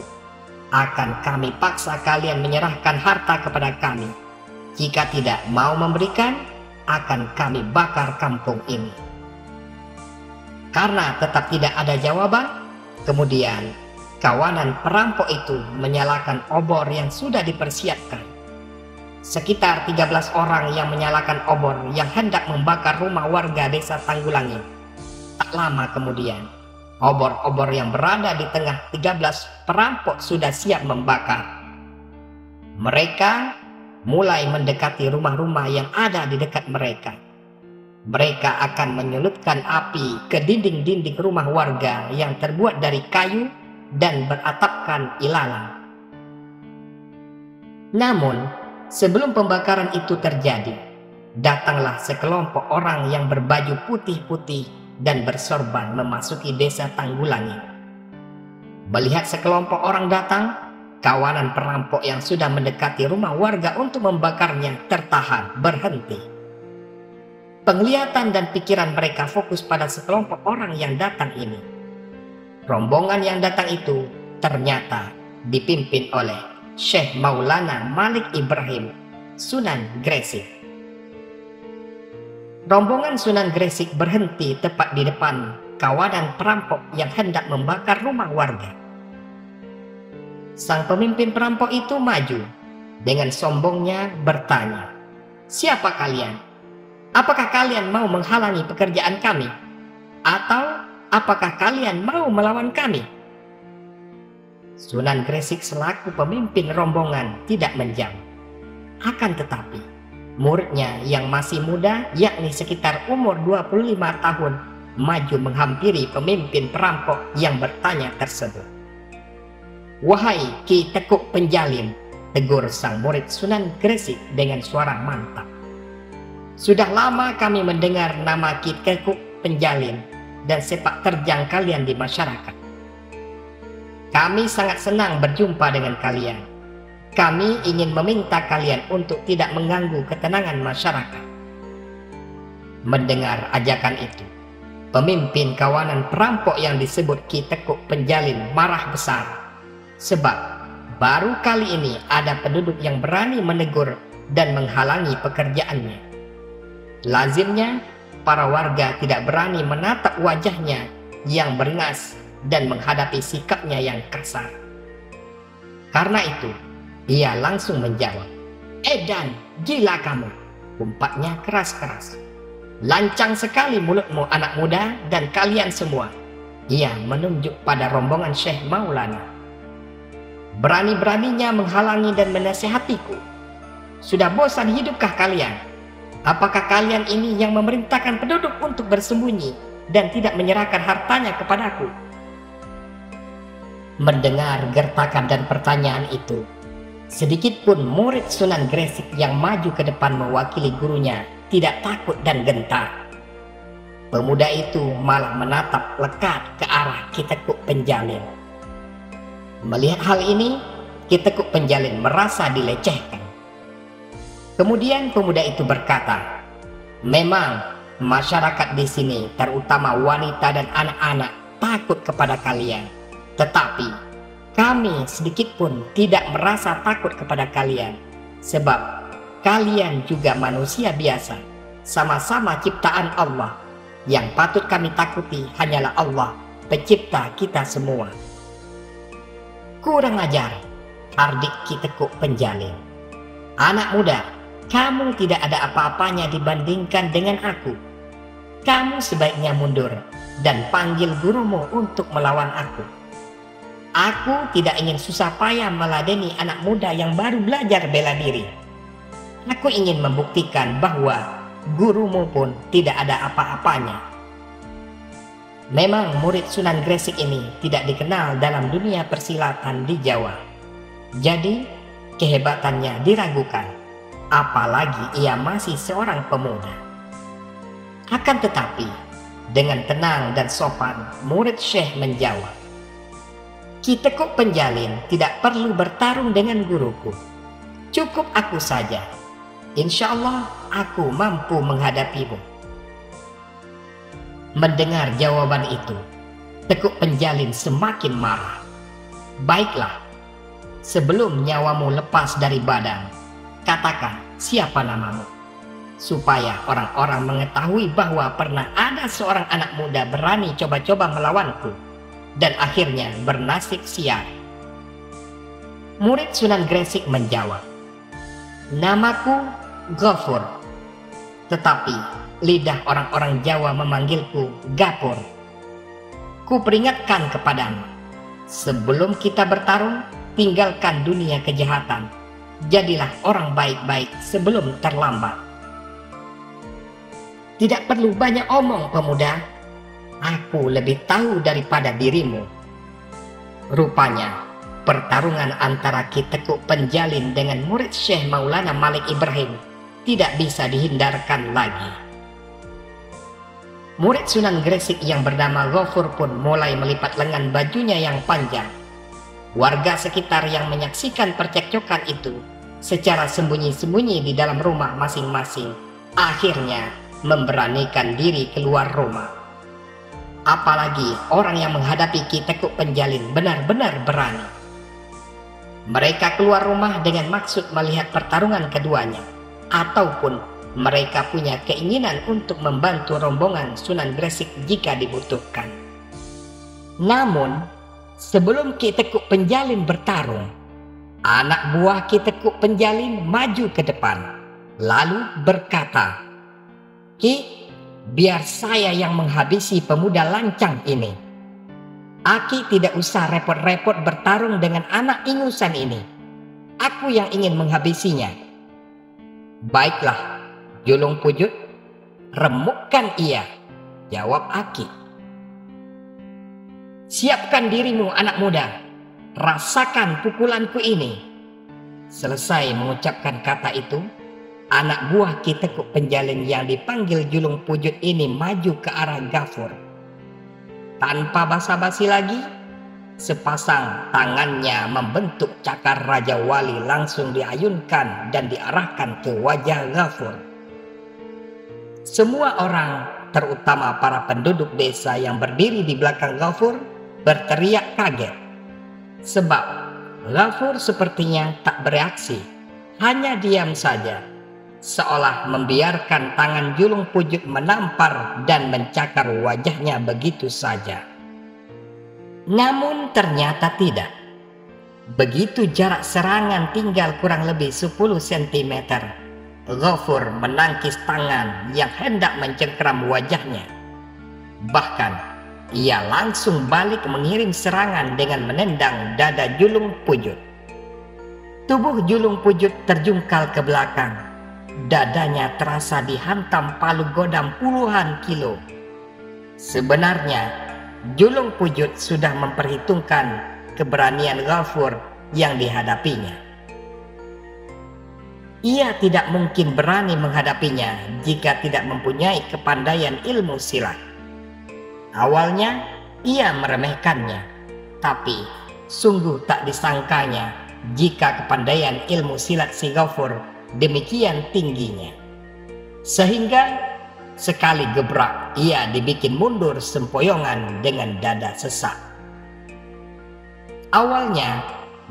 akan kami paksa kalian menyerahkan harta kepada kami. Jika tidak mau memberikan, akan kami bakar kampung ini. Karena tetap tidak ada jawaban, kemudian kawanan perampok itu menyalakan obor yang sudah dipersiapkan. Sekitar 13 orang yang menyalakan obor yang hendak membakar rumah warga desa Tanggulangin. Tak lama kemudian, obor-obor yang berada di tengah 13 perampok sudah siap membakar. Mereka mulai mendekati rumah-rumah yang ada di dekat mereka. Mereka akan menyulutkan api ke dinding-dinding rumah warga yang terbuat dari kayu dan beratapkan ilalang. Namun, sebelum pembakaran itu terjadi, datanglah sekelompok orang yang berbaju putih-putih dan bersorban memasuki desa Tanggulangin. Melihat sekelompok orang datang, kawanan perampok yang sudah mendekati rumah warga untuk membakarnya tertahan, berhenti. Penglihatan dan pikiran mereka fokus pada sekelompok orang yang datang ini. Rombongan yang datang itu ternyata dipimpin oleh Syekh Maulana Malik Ibrahim, Sunan Gresik. Rombongan Sunan Gresik berhenti tepat di depan kawanan perampok yang hendak membakar rumah warga. Sang pemimpin perampok itu maju dengan sombongnya bertanya, "Siapa kalian? Apakah kalian mau menghalangi pekerjaan kami? Atau apakah kalian mau melawan kami?" Sunan Gresik selaku pemimpin rombongan tidak menjawab. Akan tetapi, muridnya yang masih muda, yakni sekitar umur 25 tahun, maju menghampiri pemimpin perampok yang bertanya tersebut. "Wahai Ki Tekuk Penjalin," tegur sang murid Sunan Gresik dengan suara mantap. "Sudah lama kami mendengar nama Ki Tekuk Penjalin dan sepak terjang kalian di masyarakat. Kami sangat senang berjumpa dengan kalian. Kami ingin meminta kalian untuk tidak mengganggu ketenangan masyarakat." Mendengar ajakan itu, pemimpin kawanan perampok yang disebut Ki Tekuk Penjalin marah besar, sebab baru kali ini ada penduduk yang berani menegur dan menghalangi pekerjaannya. Lazimnya, para warga tidak berani menatap wajahnya yang beringas dan menghadapi sikapnya yang kasar. Karena itu, ia langsung menjawab, "Edan, gila kamu," umpatnya keras-keras. "Lancang sekali mulutmu anak muda dan kalian semua." Ia menunjuk pada rombongan Syekh Maulana. "Berani-beraninya menghalangi dan menasihatiku. Sudah bosan hidupkah kalian? Apakah kalian ini yang memerintahkan penduduk untuk bersembunyi dan tidak menyerahkan hartanya kepadaku?" Mendengar gertakan dan pertanyaan itu, sedikit pun murid Sunan Gresik yang maju ke depan mewakili gurunya tidak takut dan gentar. Pemuda itu malah menatap lekat ke arah Ki Tekuk Penjalin. Melihat hal ini, Ki Tekuk Penjalin merasa dilecehkan. Kemudian pemuda itu berkata, "Memang masyarakat di sini, terutama wanita dan anak-anak, takut kepada kalian. Tetapi kami sedikit pun tidak merasa takut kepada kalian, sebab kalian juga manusia biasa, sama-sama ciptaan Allah. Yang patut kami takuti hanyalah Allah, pencipta kita semua." "Kurang ajar," hardik Ki Tekuk Penjalin. "Anak muda, kamu tidak ada apa-apanya dibandingkan dengan aku. Kamu sebaiknya mundur dan panggil gurumu untuk melawan aku. Aku tidak ingin susah payah meladeni anak muda yang baru belajar bela diri. Aku ingin membuktikan bahwa gurumu pun tidak ada apa-apanya." Memang murid Sunan Gresik ini tidak dikenal dalam dunia persilatan di Jawa. Jadi kehebatannya diragukan, apalagi ia masih seorang pemuda. Akan tetapi, dengan tenang dan sopan, murid Syekh menjawab, "Ki Tekuk Penjalin tidak perlu bertarung dengan guruku. Cukup aku saja. Insya Allah aku mampu menghadapimu." Mendengar jawaban itu, Tekuk Penjalin semakin marah. "Baiklah, sebelum nyawamu lepas dari badan, katakan siapa namamu, supaya orang-orang mengetahui bahwa pernah ada seorang anak muda berani coba-coba melawanku dan akhirnya bernasib sial." Murid Sunan Gresik menjawab, "Namaku Ghafur, tetapi lidah orang-orang Jawa memanggilku Gapur. Ku peringatkan kepadamu, sebelum kita bertarung, tinggalkan dunia kejahatan. Jadilah orang baik-baik sebelum terlambat." "Tidak perlu banyak omong, pemuda. Aku lebih tahu daripada dirimu." Rupanya, pertarungan antara Ki Tekuk Penjalin dengan murid Syekh Maulana Malik Ibrahim tidak bisa dihindarkan lagi. Murid Sunan Gresik yang bernama Ghafur pun mulai melipat lengan bajunya yang panjang. Warga sekitar yang menyaksikan percekcokan itu secara sembunyi-sembunyi di dalam rumah masing-masing akhirnya memberanikan diri keluar rumah. Apalagi orang yang menghadapi Ki Tekuk Penjalin benar-benar berani. Mereka keluar rumah dengan maksud melihat pertarungan keduanya, ataupun mereka punya keinginan untuk membantu rombongan Sunan Gresik jika dibutuhkan. Namun, sebelum Ki Tekuk Penjalin bertarung, anak buah Ki Tekuk Penjalin maju ke depan, lalu berkata, "Ki, biar saya yang menghabisi pemuda lancang ini. Aki tidak usah repot-repot bertarung dengan anak ingusan ini. Aku yang ingin menghabisinya." "Baiklah, Julung Pujut, remukkan ia," jawab Aki. "Siapkan dirimu anak muda, rasakan pukulanku ini." Selesai mengucapkan kata itu, anak buah Ki Tekuk Penjalin yang dipanggil Julung Pujut ini maju ke arah Ghafur. Tanpa basa-basi lagi, sepasang tangannya membentuk cakar Raja Wali langsung diayunkan dan diarahkan ke wajah Ghafur. Semua orang, terutama para penduduk desa yang berdiri di belakang Ghafur, berteriak kaget. Sebab Ghafur sepertinya tak bereaksi, hanya diam saja, seolah membiarkan tangan Julung Pujut menampar dan mencakar wajahnya begitu saja. Namun ternyata tidak. Begitu jarak serangan tinggal kurang lebih 10 cm, Ghafur menangkis tangan yang hendak mencengkeram wajahnya. Bahkan, ia langsung balik mengirim serangan dengan menendang dada Julung Pujut. Tubuh Julung Pujut terjungkal ke belakang. Dadanya terasa dihantam palu godam puluhan kilo. Sebenarnya, Julung Pujut sudah memperhitungkan keberanian Ghafur yang dihadapinya. Ia tidak mungkin berani menghadapinya jika tidak mempunyai kepandaian ilmu silat. Awalnya ia meremehkannya, tapi sungguh tak disangkanya jika kepandaian ilmu silat si Ghafur demikian tingginya. Sehingga sekali gebrak ia dibikin mundur sempoyongan dengan dada sesak. Awalnya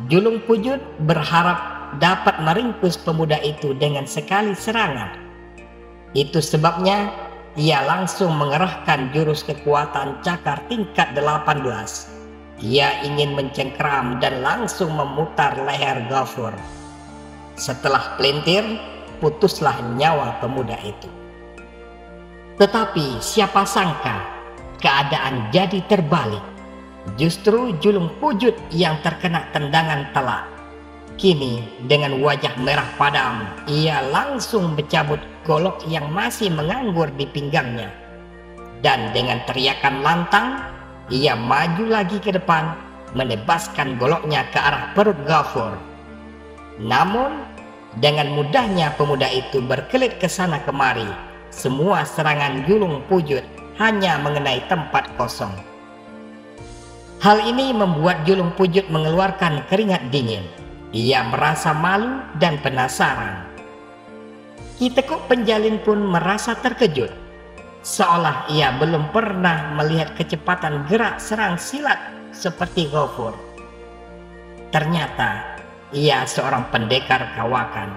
Julung Pujut berharap dapat meringkus pemuda itu dengan sekali serangan. Itu sebabnya ia langsung mengerahkan jurus kekuatan cakar tingkat 18. Ia ingin mencengkeram dan langsung memutar leher Ghafur. Setelah pelintir, putuslah nyawa pemuda itu. Tetapi siapa sangka keadaan jadi terbalik. Justru Julung Pujut yang terkena tendangan telak. Kini dengan wajah merah padam, ia langsung mencabut golok yang masih menganggur di pinggangnya. Dan dengan teriakan lantang, ia maju lagi ke depan, menebaskan goloknya ke arah perut Ghafur. Namun, dengan mudahnya pemuda itu berkelit ke sana kemari. Semua serangan Julung Pujut hanya mengenai tempat kosong. Hal ini membuat Julung Pujut mengeluarkan keringat dingin. Ia merasa malu dan penasaran. Ki Tekuk Penjalin pun merasa terkejut, seolah ia belum pernah melihat kecepatan gerak serang silat seperti Ghafur. Ternyata ia seorang pendekar kawakan.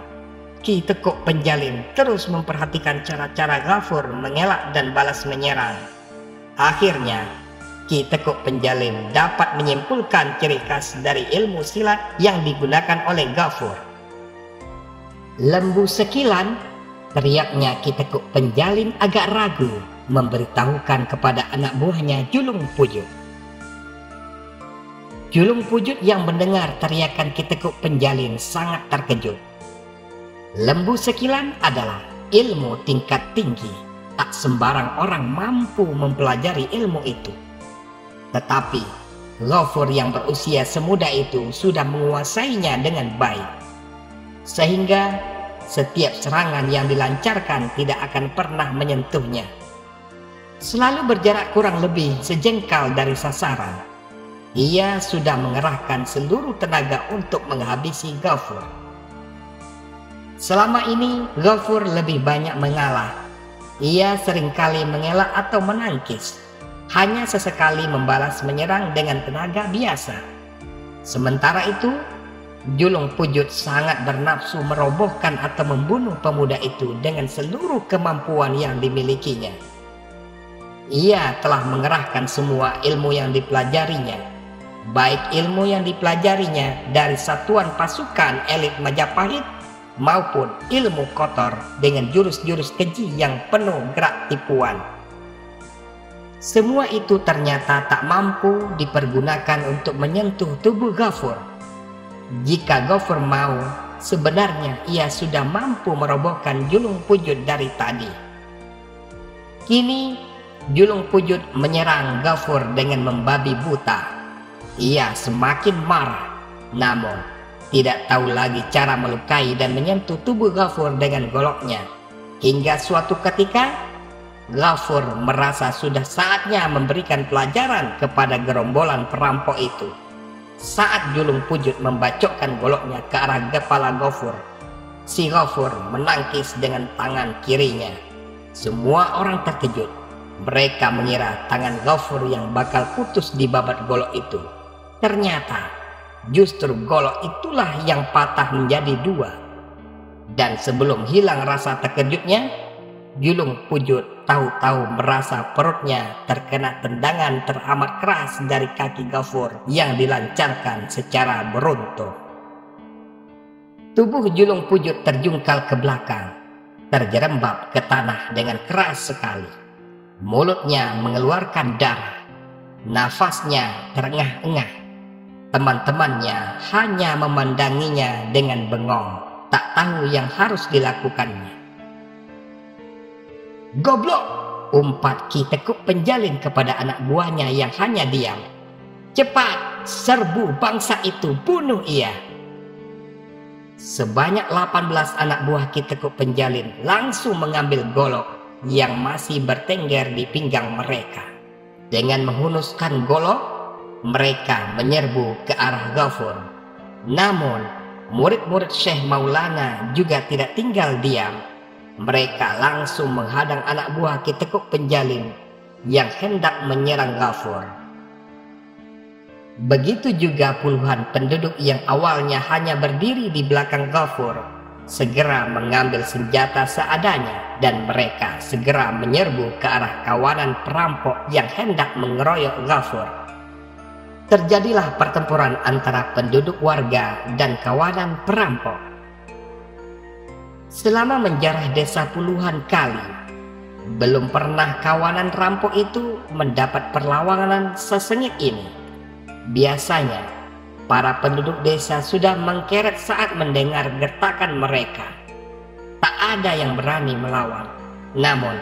Ki Tekuk Penjalin terus memperhatikan cara-cara Ghafur mengelak dan balas menyerang. Akhirnya Ki Tekuk Penjalin dapat menyimpulkan ciri khas dari ilmu silat yang digunakan oleh Ghafur. "Lembu sekilan," teriaknya Ki Tekuk Penjalin agak ragu memberitahukan kepada anak buahnya Julung Pujut. Julung Pujut yang mendengar teriakan Ki Tekuk Penjalin sangat terkejut. Lembu sekilan adalah ilmu tingkat tinggi. Tak sembarang orang mampu mempelajari ilmu itu. Tetapi Ghafur yang berusia semuda itu sudah menguasainya dengan baik. Sehingga setiap serangan yang dilancarkan tidak akan pernah menyentuhnya. Selalu berjarak kurang lebih sejengkal dari sasaran. Ia sudah mengerahkan seluruh tenaga untuk menghabisi Ghafur. Selama ini Ghafur lebih banyak mengalah. Ia seringkali mengelak atau menangkis. Hanya sesekali membalas menyerang dengan tenaga biasa. Sementara itu, Julung Pujut sangat bernafsu merobohkan atau membunuh pemuda itu dengan seluruh kemampuan yang dimilikinya. Ia telah mengerahkan semua ilmu yang dipelajarinya, baik ilmu yang dipelajarinya dari satuan pasukan elit Majapahit maupun ilmu kotor dengan jurus-jurus keji yang penuh gerak tipuan. Semua itu ternyata tak mampu dipergunakan untuk menyentuh tubuh Ghafur. Jika Ghafur mau, sebenarnya ia sudah mampu merobohkan Julung Pujut dari tadi. Kini Julung Pujut menyerang Ghafur dengan membabi buta. Ia semakin marah, namun tidak tahu lagi cara melukai dan menyentuh tubuh Ghafur dengan goloknya. Hingga suatu ketika, Ghafur merasa sudah saatnya memberikan pelajaran kepada gerombolan perampok itu. Saat Julung Pujut membacokkan goloknya ke arah kepala Ghafur, si Ghafur menangkis dengan tangan kirinya. Semua orang terkejut. Mereka mengira tangan Ghafur yang bakal putus di babat golok itu. Ternyata justru golok itulah yang patah menjadi dua. Dan sebelum hilang rasa terkejutnya, Julung Pujut tahu-tahu merasa perutnya terkena tendangan teramat keras dari kaki Ghafur yang dilancarkan secara beruntun. Tubuh Julung Pujut terjungkal ke belakang, terjerembab ke tanah dengan keras sekali. Mulutnya mengeluarkan darah, nafasnya terengah-engah. Teman-temannya hanya memandanginya dengan bengong, tak tahu yang harus dilakukannya. "Goblok!" umpat Ki Tekuk Penjalin kepada anak buahnya yang hanya diam. "Cepat, serbu bangsa itu, bunuh ia!" Sebanyak 18 anak buah Ki Tekuk Penjalin langsung mengambil golok yang masih bertengger di pinggang mereka. Dengan menghunuskan golok, mereka menyerbu ke arah Ghafur. Namun, murid-murid Syekh Maulana juga tidak tinggal diam. Mereka langsung menghadang anak buah Ki Tekuk Penjalin yang hendak menyerang Ghafur. Begitu juga puluhan penduduk yang awalnya hanya berdiri di belakang Ghafur segera mengambil senjata seadanya dan mereka segera menyerbu ke arah kawanan perampok yang hendak mengeroyok Ghafur. Terjadilah pertempuran antara penduduk warga dan kawanan perampok. Selama menjarah desa puluhan kali, belum pernah kawanan rampok itu mendapat perlawanan sesengit ini. Biasanya, para penduduk desa sudah mengkeret saat mendengar gertakan mereka. Tak ada yang berani melawan. Namun,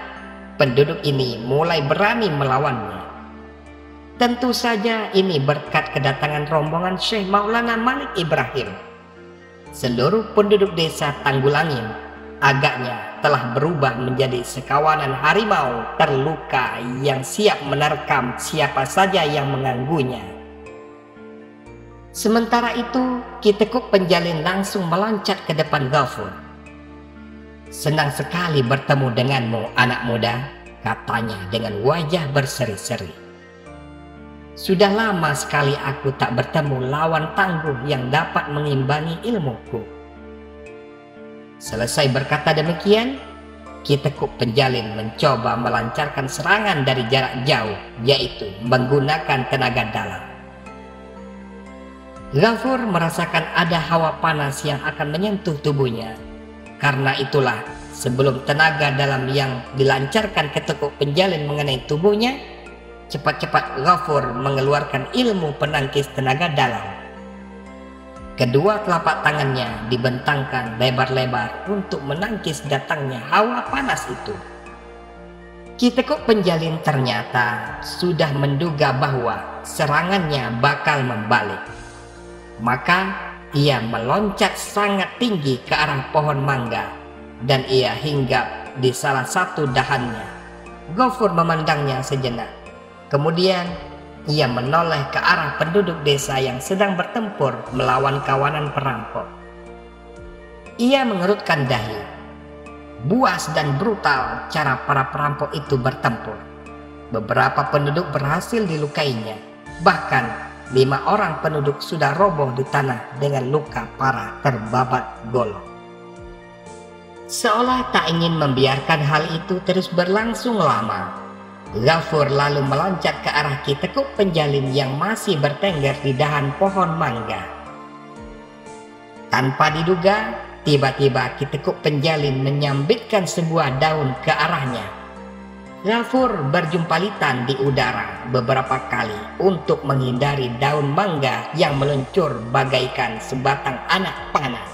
penduduk ini mulai berani melawannya. Tentu saja ini berkat kedatangan rombongan Syekh Maulana Malik Ibrahim. Seluruh penduduk desa Tanggulangin agaknya telah berubah menjadi sekawanan harimau terluka yang siap menerkam siapa saja yang mengganggunya. Sementara itu, Ki Tekuk Penjalin langsung meloncat ke depan Ghafur. "Senang sekali bertemu denganmu, anak muda," katanya dengan wajah berseri-seri. "Sudah lama sekali aku tak bertemu lawan tangguh yang dapat mengimbangi ilmuku." Selesai berkata demikian, Ki Tekuk Penjalin mencoba melancarkan serangan dari jarak jauh, yaitu menggunakan tenaga dalam. Ghafur merasakan ada hawa panas yang akan menyentuh tubuhnya. Karena itulah, sebelum tenaga dalam yang dilancarkan Ki Tekuk Penjalin mengenai tubuhnya, cepat-cepat Ghafur mengeluarkan ilmu penangkis tenaga dalam. Kedua telapak tangannya dibentangkan lebar-lebar untuk menangkis datangnya hawa panas itu. Ki Tekuk Penjalin ternyata sudah menduga bahwa serangannya bakal membalik. Maka ia meloncat sangat tinggi ke arah pohon mangga dan ia hinggap di salah satu dahannya. Ghafur memandangnya sejenak. Kemudian ia menoleh ke arah penduduk desa yang sedang bertempur melawan kawanan perampok. Ia mengerutkan dahi. Buas dan brutal cara para perampok itu bertempur. Beberapa penduduk berhasil dilukainya. Bahkan 5 orang penduduk sudah roboh di tanah dengan luka parah terbabat golok. Seolah tak ingin membiarkan hal itu terus berlangsung lama, Ghafur lalu meloncat ke arah Ki Tekuk Penjalin yang masih bertengger di dahan pohon mangga. Tanpa diduga, tiba-tiba Ki Tekuk Penjalin menyambitkan sebuah daun ke arahnya. Ghafur berjumpalitan di udara beberapa kali untuk menghindari daun mangga yang meluncur bagaikan sebatang anak panah.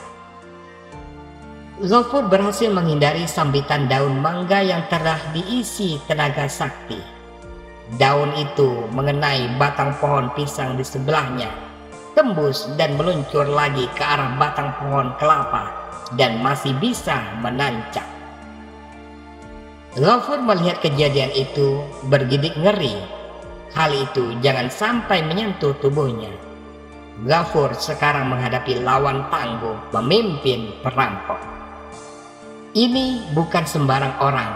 Ghafur berhasil menghindari sambitan daun mangga yang telah diisi tenaga sakti. Daun itu mengenai batang pohon pisang di sebelahnya, tembus dan meluncur lagi ke arah batang pohon kelapa dan masih bisa menancap. Ghafur melihat kejadian itu bergidik ngeri. Hal itu jangan sampai menyentuh tubuhnya. Ghafur sekarang menghadapi lawan tangguh, pemimpin perampok. Ini bukan sembarang orang,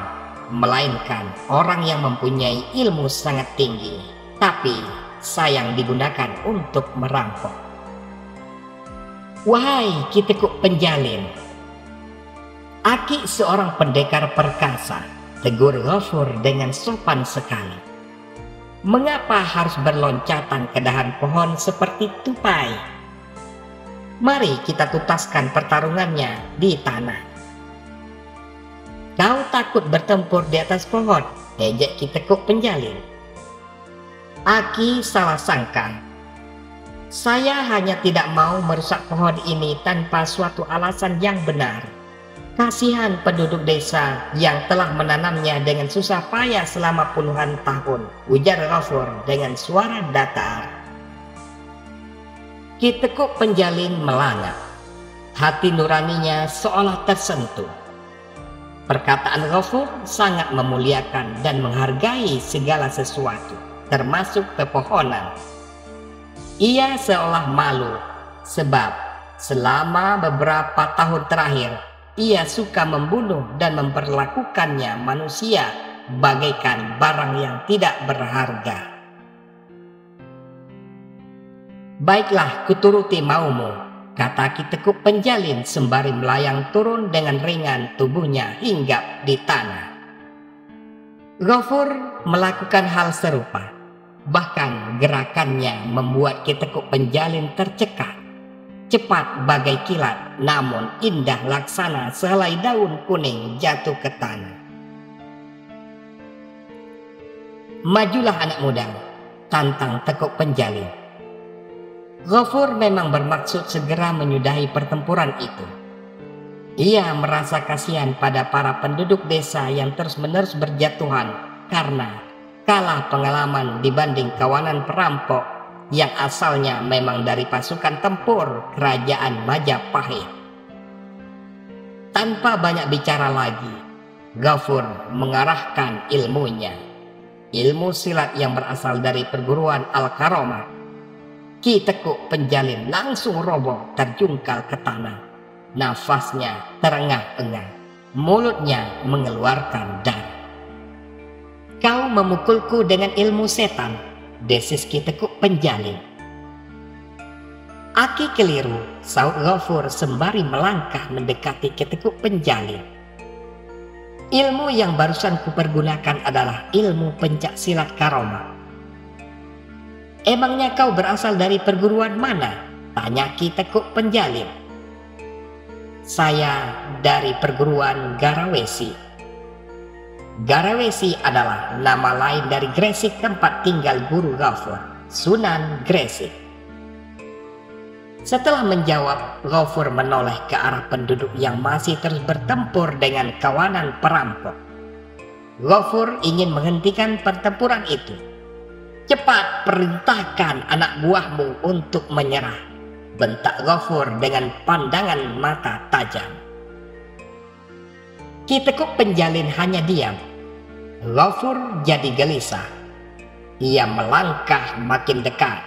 melainkan orang yang mempunyai ilmu sangat tinggi, tapi sayang digunakan untuk merampok. Wahai Ki Tekuk Penjalin, Aki seorang pendekar perkasa, tegur Ghafur dengan sopan sekali. Mengapa harus berloncatan ke dahan pohon seperti tupai? Mari kita tutaskan pertarungannya di tanah. Kau takut bertempur di atas pohon, ejek Ki Tekuk Penjalin. Aki salah sangka. Saya hanya tidak mau merusak pohon ini tanpa suatu alasan yang benar. Kasihan penduduk desa yang telah menanamnya dengan susah payah selama puluhan tahun, ujar Ghafur dengan suara datar. Ki Tekuk Penjalin melangap. Hati nuraninya seolah tersentuh. Perkataan Ghafur sangat memuliakan dan menghargai segala sesuatu, termasuk pepohonan. Ia seolah malu, sebab selama beberapa tahun terakhir, ia suka membunuh dan memperlakukannya manusia bagaikan barang yang tidak berharga. Baiklah, kuturuti maumu, kata Ki Tekuk Penjalin sembari melayang turun dengan ringan tubuhnya hinggap di tanah. Ghafur melakukan hal serupa. Bahkan gerakannya membuat Ki Tekuk Penjalin tercekat. Cepat bagai kilat, namun indah laksana sehelai daun kuning jatuh ke tanah. Majulah anak muda, tantang Tekuk Penjalin. Ghafur memang bermaksud segera menyudahi pertempuran itu. Ia merasa kasihan pada para penduduk desa yang terus-menerus berjatuhan karena kalah pengalaman dibanding kawanan perampok yang asalnya memang dari pasukan tempur kerajaan Majapahit. Tanpa banyak bicara lagi, Ghafur mengarahkan ilmunya, ilmu silat yang berasal dari perguruan Al-Karomah. Ki Tekuk Penjalin langsung roboh terjungkal ke tanah. Nafasnya terengah-engah, mulutnya mengeluarkan darah. Kau memukulku dengan ilmu setan, desis Ki Tekuk Penjalin. Aki keliru, saut Ghafur sembari melangkah mendekati Ki Tekuk Penjalin. Ilmu yang barusan kupergunakan adalah ilmu pencak silat Karomah. Emangnya kau berasal dari perguruan mana? Tanya Ki Tekuk Penjalin. Saya dari perguruan Garawesi. Garawesi adalah nama lain dari Gresik tempat tinggal guru Ghafur, Sunan Gresik. Setelah menjawab, Ghafur menoleh ke arah penduduk yang masih terus bertempur dengan kawanan perampok. Ghafur ingin menghentikan pertempuran itu. Cepat perintahkan anak buahmu untuk menyerah, bentak Ghafur dengan pandangan mata tajam. Ki Tekuk Penjalin hanya diam. Ghafur jadi gelisah. Ia melangkah makin dekat.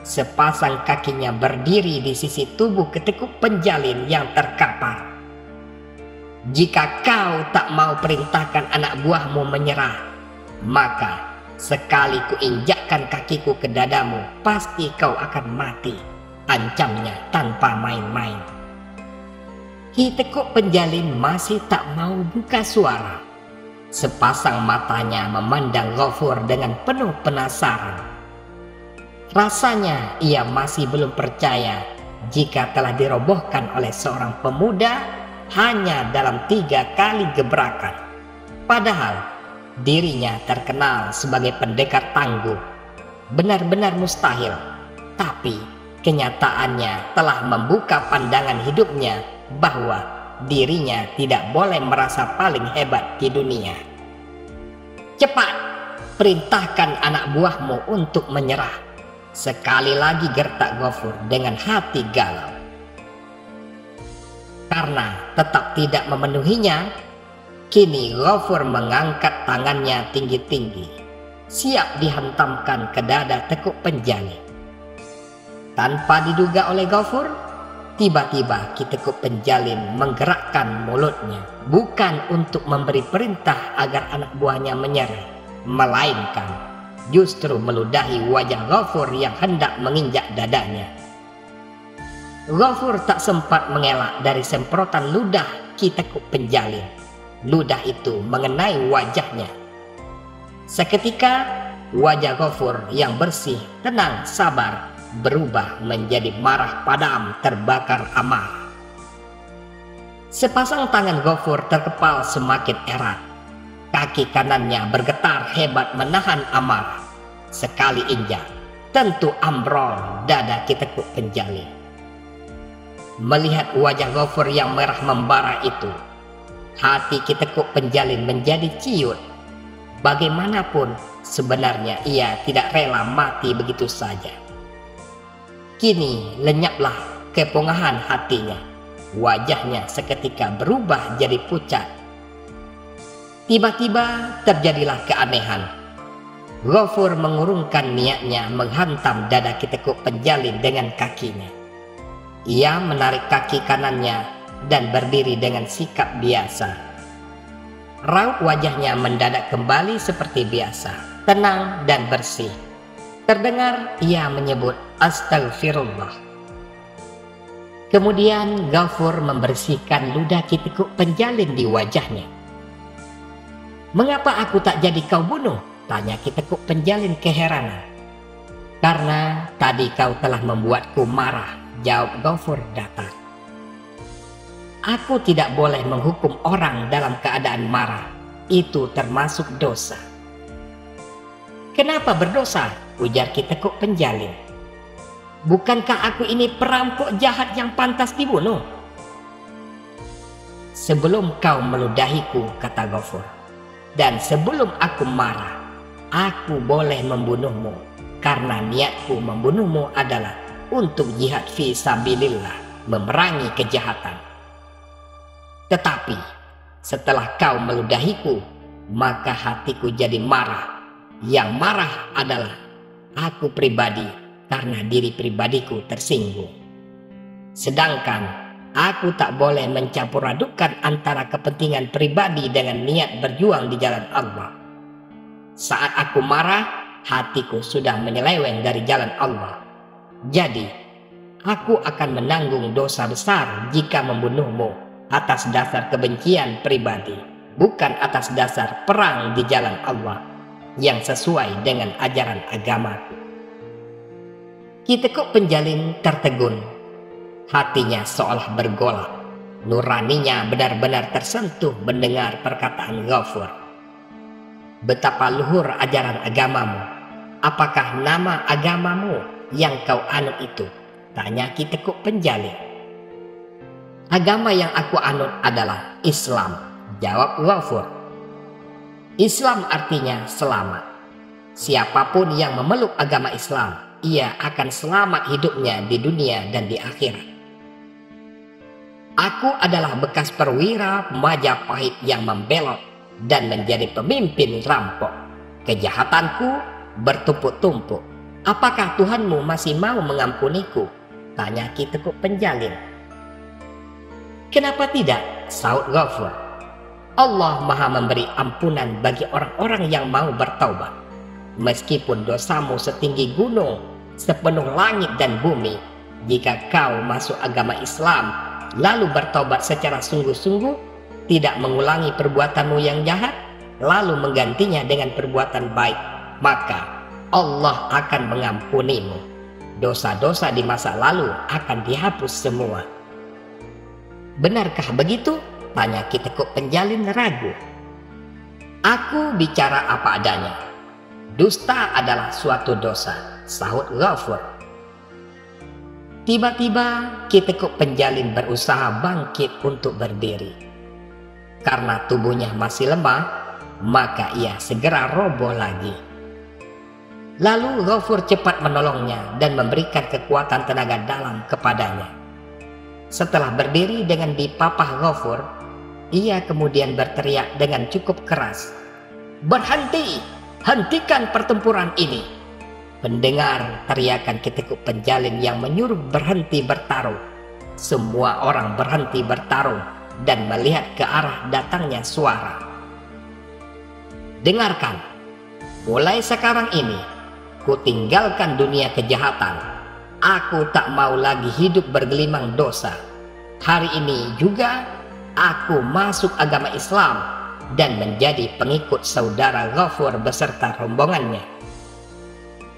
Sepasang kakinya berdiri di sisi tubuh Ki Tekuk Penjalin yang terkapar. Jika kau tak mau perintahkan anak buahmu menyerah, maka Sekali kuinjakkan kakiku ke dadamu, pasti kau akan mati, ancamnya tanpa main-main. Ki Tekuk Penjalin masih tak mau buka suara. Sepasang matanya memandang Ghafur dengan penuh penasaran. Rasanya ia masih belum percaya jika telah dirobohkan oleh seorang pemuda hanya dalam 3 kali gebrakan. Padahal dirinya terkenal sebagai pendekar tangguh. Benar-benar mustahil, tapi kenyataannya telah membuka pandangan hidupnya bahwa dirinya tidak boleh merasa paling hebat di dunia. Cepat, perintahkan anak buahmu untuk menyerah. Sekali lagi gertak Ghafur dengan hati galau. Karena tetap tidak memenuhinya, kini Ghafur mengangkat tangannya tinggi-tinggi, siap dihantamkan ke dada Tekuk Penjalin. Tanpa diduga oleh Ghafur, tiba-tiba Ki Tekuk Penjalin menggerakkan mulutnya, bukan untuk memberi perintah agar anak buahnya menyerah, melainkan justru meludahi wajah Ghafur yang hendak menginjak dadanya. Ghafur tak sempat mengelak dari semprotan ludah Ki Tekuk Penjalin. Ludah itu mengenai wajahnya. Seketika wajah Ghafur yang bersih, tenang, sabar berubah menjadi marah padam, terbakar amarah. Sepasang tangan Ghafur terkepal semakin erat. Kaki kanannya bergetar hebat menahan amarah. Sekali injak, tentu ambrol dada Ki Tekuk Penjalin. Melihat wajah Ghafur yang merah membara itu, hati Ki Tekuk Penjalin menjadi ciut. Bagaimanapun sebenarnya ia tidak rela mati begitu saja. Kini lenyaplah kepongahan hatinya. Wajahnya seketika berubah jadi pucat. Tiba-tiba terjadilah keanehan. Ghafur mengurungkan niatnya menghantam dada Ki Tekuk Penjalin dengan kakinya. Ia menarik kaki kanannya dan berdiri dengan sikap biasa. Raut wajahnya mendadak kembali seperti biasa, tenang dan bersih. Terdengar ia menyebut astagfirullah. Kemudian Ghafur membersihkan ludah Ki Tekuk Penjalin di wajahnya. "Mengapa aku tak jadi kau bunuh?" tanya Ki Tekuk Penjalin keheranan. "Karena tadi kau telah membuatku marah," jawab Ghafur datar. "Aku tidak boleh menghukum orang dalam keadaan marah. Itu termasuk dosa." "Kenapa berdosa?" ujar Ki Tekuk Penjalin. "Bukankah aku ini perampok jahat yang pantas dibunuh?" "Sebelum kau meludahiku," kata Ghafur, "dan sebelum aku marah, aku boleh membunuhmu, karena niatku membunuhmu adalah untuk jihad fi sabilillah, memerangi kejahatan. Tetapi setelah kau meludahiku, maka hatiku jadi marah. Yang marah adalah aku pribadi, karena diri pribadiku tersinggung. Sedangkan aku tak boleh mencampur adukan antara kepentingan pribadi dengan niat berjuang di jalan Allah. Saat aku marah, hatiku sudah menyeleweng dari jalan Allah. Jadi, aku akan menanggung dosa besar jika membunuhmu atas dasar kebencian pribadi, bukan atas dasar perang di jalan Allah yang sesuai dengan ajaran agamaku." Ki Tekuk Penjalin tertegun. Hatinya seolah bergolak. Nuraninya benar-benar tersentuh mendengar perkataan Ghafur. "Betapa luhur ajaran agamamu. Apakah nama agamamu yang kau anut itu?" tanya Ki Tekuk Penjalin. "Agama yang aku anut adalah Islam," jawab Ghafur. "Islam artinya selamat. Siapapun yang memeluk agama Islam, ia akan selamat hidupnya di dunia dan di akhirat. Aku adalah bekas perwira Majapahit yang membelot dan menjadi pemimpin rampok. Kejahatanku bertumpuk-tumpuk. Apakah Tuhanmu masih mau mengampuniku?" tanya Ki Tekuk Penjalin. "Kenapa tidak?" saut Ghafur. "Allah Maha memberi ampunan bagi orang-orang yang mau bertaubat." meskipun dosamu setinggi gunung, sepenuh langit dan bumi, jika kau masuk agama Islam, lalu bertobat secara sungguh-sungguh, tidak mengulangi perbuatanmu yang jahat, lalu menggantinya dengan perbuatan baik, maka Allah akan mengampunimu. Dosa-dosa di masa lalu akan dihapus semua. Benarkah begitu? Tanya Ki Tekuk Penjalin ragu. Aku bicara apa adanya. Dusta adalah suatu dosa, sahut Ghafur. Tiba-tiba Ki Tekuk Penjalin berusaha bangkit untuk berdiri. Karena tubuhnya masih lemah, maka ia segera roboh lagi. Lalu Ghafur cepat menolongnya dan memberikan kekuatan tenaga dalam kepadanya. Setelah berdiri dengan dipapah Ghafur, ia kemudian berteriak dengan cukup keras, "Berhenti! Hentikan pertempuran ini!" Mendengar teriakan Ki Tekuk Penjalin yang menyuruh berhenti bertarung, semua orang berhenti bertarung dan melihat ke arah datangnya suara. "Dengarkan, mulai sekarang ini, ku tinggalkan dunia kejahatan. Aku tak mau lagi hidup bergelimang dosa. Hari ini juga aku masuk agama Islam dan menjadi pengikut saudara Ghafur beserta rombongannya.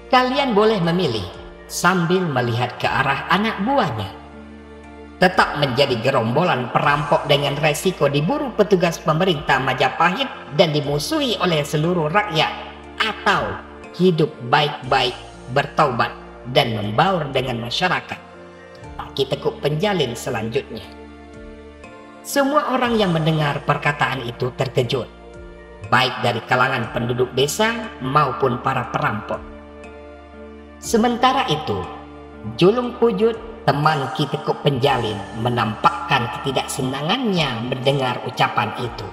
Kalian boleh memilih," sambil melihat ke arah anak buahnya. "Tetap menjadi gerombolan perampok dengan resiko diburu petugas pemerintah Majapahit dan dimusuhi oleh seluruh rakyat, atau hidup baik-baik, bertaubat, dan membaur dengan masyarakat." Ki Tekuk Penjalin selanjutnya. Semua orang yang mendengar perkataan itu terkejut, baik dari kalangan penduduk desa maupun para perampok. Sementara itu, Julung Pujut, teman Ki Tekuk Penjalin, menampakkan ketidaksenangannya mendengar ucapan itu.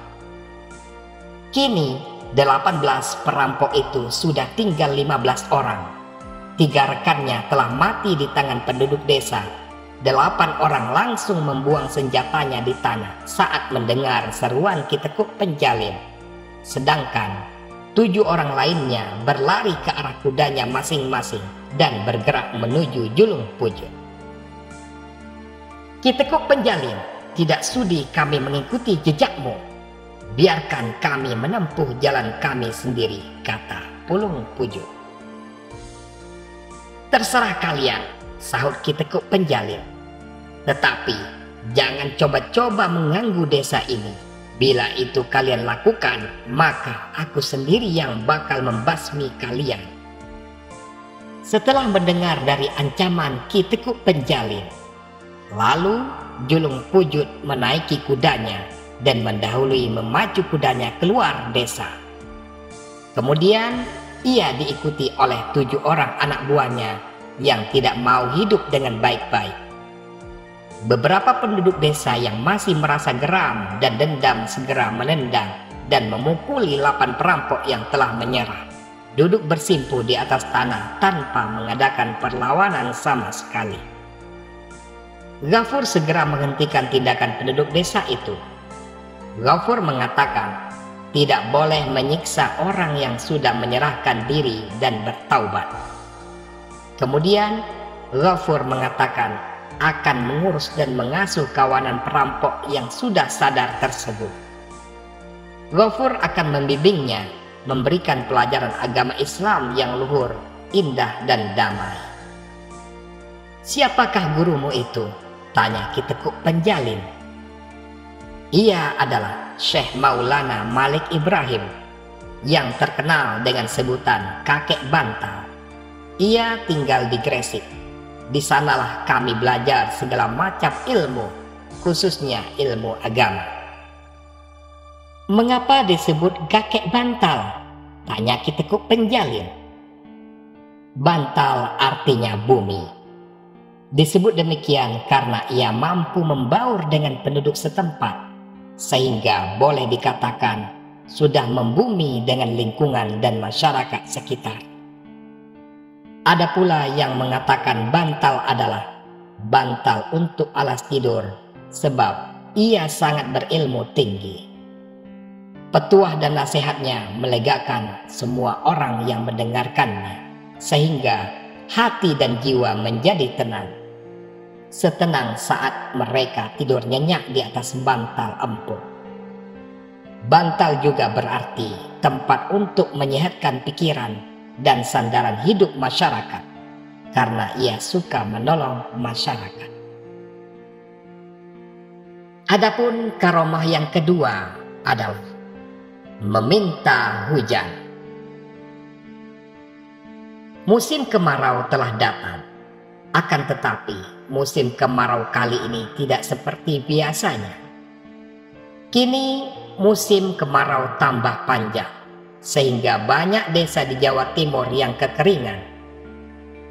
Kini 18 perampok itu sudah tinggal 15 orang. 3 rekannya telah mati di tangan penduduk desa. 8 orang langsung membuang senjatanya di tanah saat mendengar seruan Ki Tekuk Penjalin. Sedangkan 7 orang lainnya berlari ke arah kudanya masing-masing dan bergerak menuju Julung Pujut. "Ki Tekuk Penjalin, tidak sudi kami mengikuti jejakmu. Biarkan kami menempuh jalan kami sendiri," kata Pulung Pujut. "Terserah kalian," sahut Ki Tekuk Penjalin. "Tetapi jangan coba-coba mengganggu desa ini. Bila itu kalian lakukan, maka aku sendiri yang bakal membasmi kalian." Setelah mendengar dari ancaman Ki Tekuk Penjalin, lalu Julung Pujut menaiki kudanya dan mendahului memacu kudanya keluar desa. Kemudian ia diikuti oleh 7 orang anak buahnya yang tidak mau hidup dengan baik-baik. Beberapa penduduk desa yang masih merasa geram dan dendam segera menendang dan memukuli 8 perampok yang telah menyerah, duduk bersimpuh di atas tanah tanpa mengadakan perlawanan sama sekali. Ghafur segera menghentikan tindakan penduduk desa itu. Ghafur mengatakan tidak boleh menyiksa orang yang sudah menyerahkan diri dan bertaubat. Kemudian Ghafur mengatakan akan mengurus dan mengasuh kawanan perampok yang sudah sadar tersebut. Ghafur akan membimbingnya, memberikan pelajaran agama Islam yang luhur, indah dan damai. "Siapakah gurumu itu?" tanya Ki Tekuk Penjalin. "Ia adalah Syekh Maulana Malik Ibrahim, yang terkenal dengan sebutan Kakek Bantal. Ia tinggal di Gresik. Di sanalah kami belajar segala macam ilmu, khususnya ilmu agama." "Mengapa disebut Kakek Bantal?" tanya Ki Tekuk Penjalin. "Bantal artinya bumi. Disebut demikian karena ia mampu membaur dengan penduduk setempat, sehingga boleh dikatakan sudah membumi dengan lingkungan dan masyarakat sekitar. Ada pula yang mengatakan bantal adalah bantal untuk alas tidur, sebab ia sangat berilmu tinggi. Petuah dan nasihatnya melegakan semua orang yang mendengarkannya, sehingga hati dan jiwa menjadi tenang. Setenang saat mereka tidur nyenyak di atas bantal empuk. Bantal juga berarti tempat untuk menyehatkan pikiran dan sandaran hidup masyarakat, karena ia suka menolong masyarakat. Adapun karomah yang kedua adalah meminta hujan. Musim kemarau telah datang, akan tetapi musim kemarau kali ini tidak seperti biasanya. Kini musim kemarau tambah panjang, sehingga banyak desa di Jawa Timur yang kekeringan.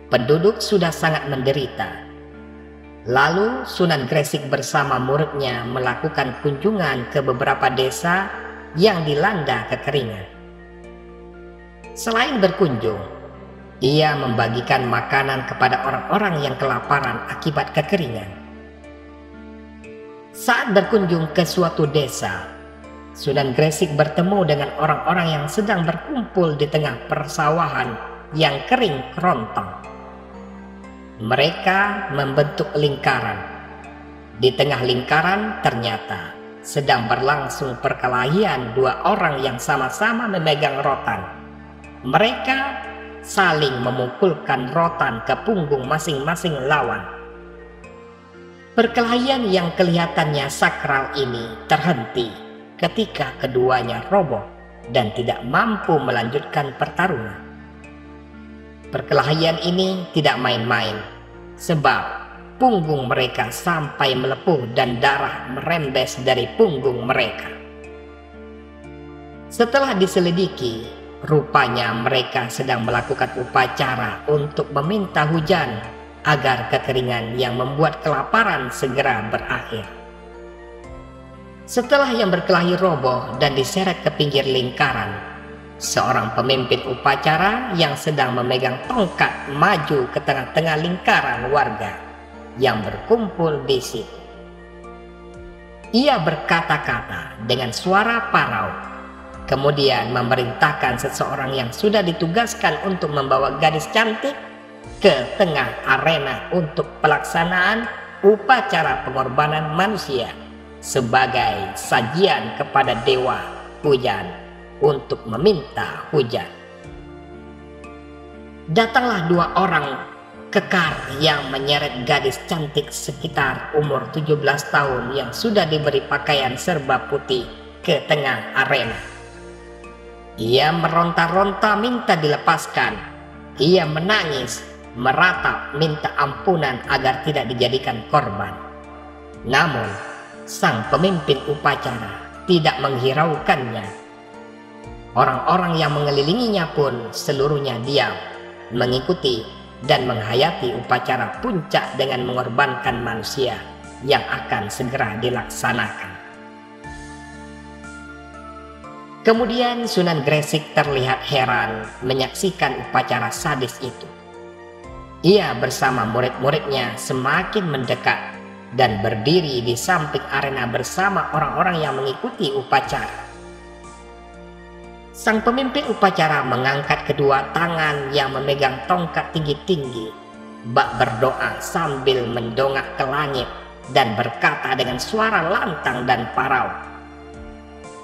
Penduduk sudah sangat menderita. Lalu Sunan Gresik bersama muridnya melakukan kunjungan ke beberapa desa yang dilanda kekeringan. Selain berkunjung, ia membagikan makanan kepada orang-orang yang kelaparan akibat kekeringan. Saat berkunjung ke suatu desa, Sunan Gresik bertemu dengan orang-orang yang sedang berkumpul di tengah persawahan yang kering kerontong. Mereka membentuk lingkaran. Di tengah lingkaran ternyata sedang berlangsung perkelahian dua orang yang sama-sama memegang rotan. Mereka saling memukulkan rotan ke punggung masing-masing lawan. Perkelahian yang kelihatannya sakral ini terhenti ketika keduanya roboh dan tidak mampu melanjutkan pertarungan. Perkelahian ini tidak main-main, sebab punggung mereka sampai melepuh dan darah merembes dari punggung mereka. Setelah diselidiki, rupanya mereka sedang melakukan upacara untuk meminta hujan agar kekeringan yang membuat kelaparan segera berakhir. Setelah yang berkelahi roboh dan diseret ke pinggir lingkaran, seorang pemimpin upacara yang sedang memegang tongkat maju ke tengah-tengah lingkaran warga yang berkumpul di situ. Ia berkata-kata dengan suara parau, kemudian memerintahkan seseorang yang sudah ditugaskan untuk membawa gadis cantik ke tengah arena untuk pelaksanaan upacara pengorbanan manusia sebagai sajian kepada dewa hujan untuk meminta hujan. Datanglah dua orang kekar yang menyeret gadis cantik sekitar umur 17 tahun yang sudah diberi pakaian serba putih ke tengah arena. Ia meronta-ronta minta dilepaskan. Ia menangis, meratap minta ampunan agar tidak dijadikan korban. Namun, sang pemimpin upacara tidak menghiraukannya. Orang-orang yang mengelilinginya pun seluruhnya diam, mengikuti dan menghayati upacara puncak dengan mengorbankan manusia yang akan segera dilaksanakan. Kemudian Sunan Gresik terlihat heran menyaksikan upacara sadis itu. Ia bersama murid-muridnya semakin mendekat dan berdiri di samping arena bersama orang-orang yang mengikuti upacara. Sang pemimpin upacara mengangkat kedua tangan yang memegang tongkat tinggi-tinggi, bak berdoa sambil mendongak ke langit dan berkata dengan suara lantang dan parau,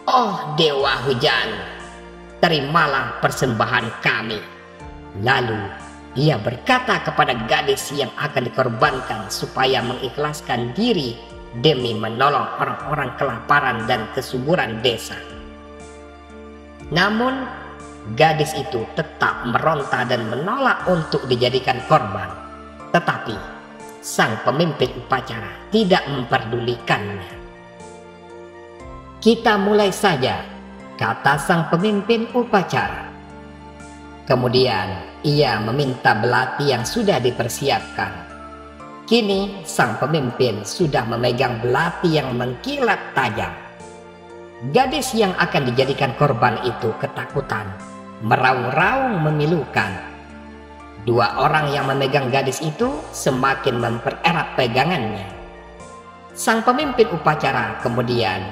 "Oh Dewa Hujan, terimalah persembahan kami." Lalu ia berkata kepada gadis yang akan dikorbankan supaya mengikhlaskan diri demi menolong orang-orang kelaparan dan kesuburan desa. Namun, gadis itu tetap meronta dan menolak untuk dijadikan korban. Tetapi, sang pemimpin upacara tidak memperdulikannya. "Kita mulai saja," kata sang pemimpin upacara. Kemudian, ia meminta belati yang sudah dipersiapkan. Kini, sang pemimpin sudah memegang belati yang mengkilat tajam. Gadis yang akan dijadikan korban itu ketakutan, meraung-raung memilukan. Dua orang yang memegang gadis itu semakin mempererat pegangannya. Sang pemimpin upacara kemudian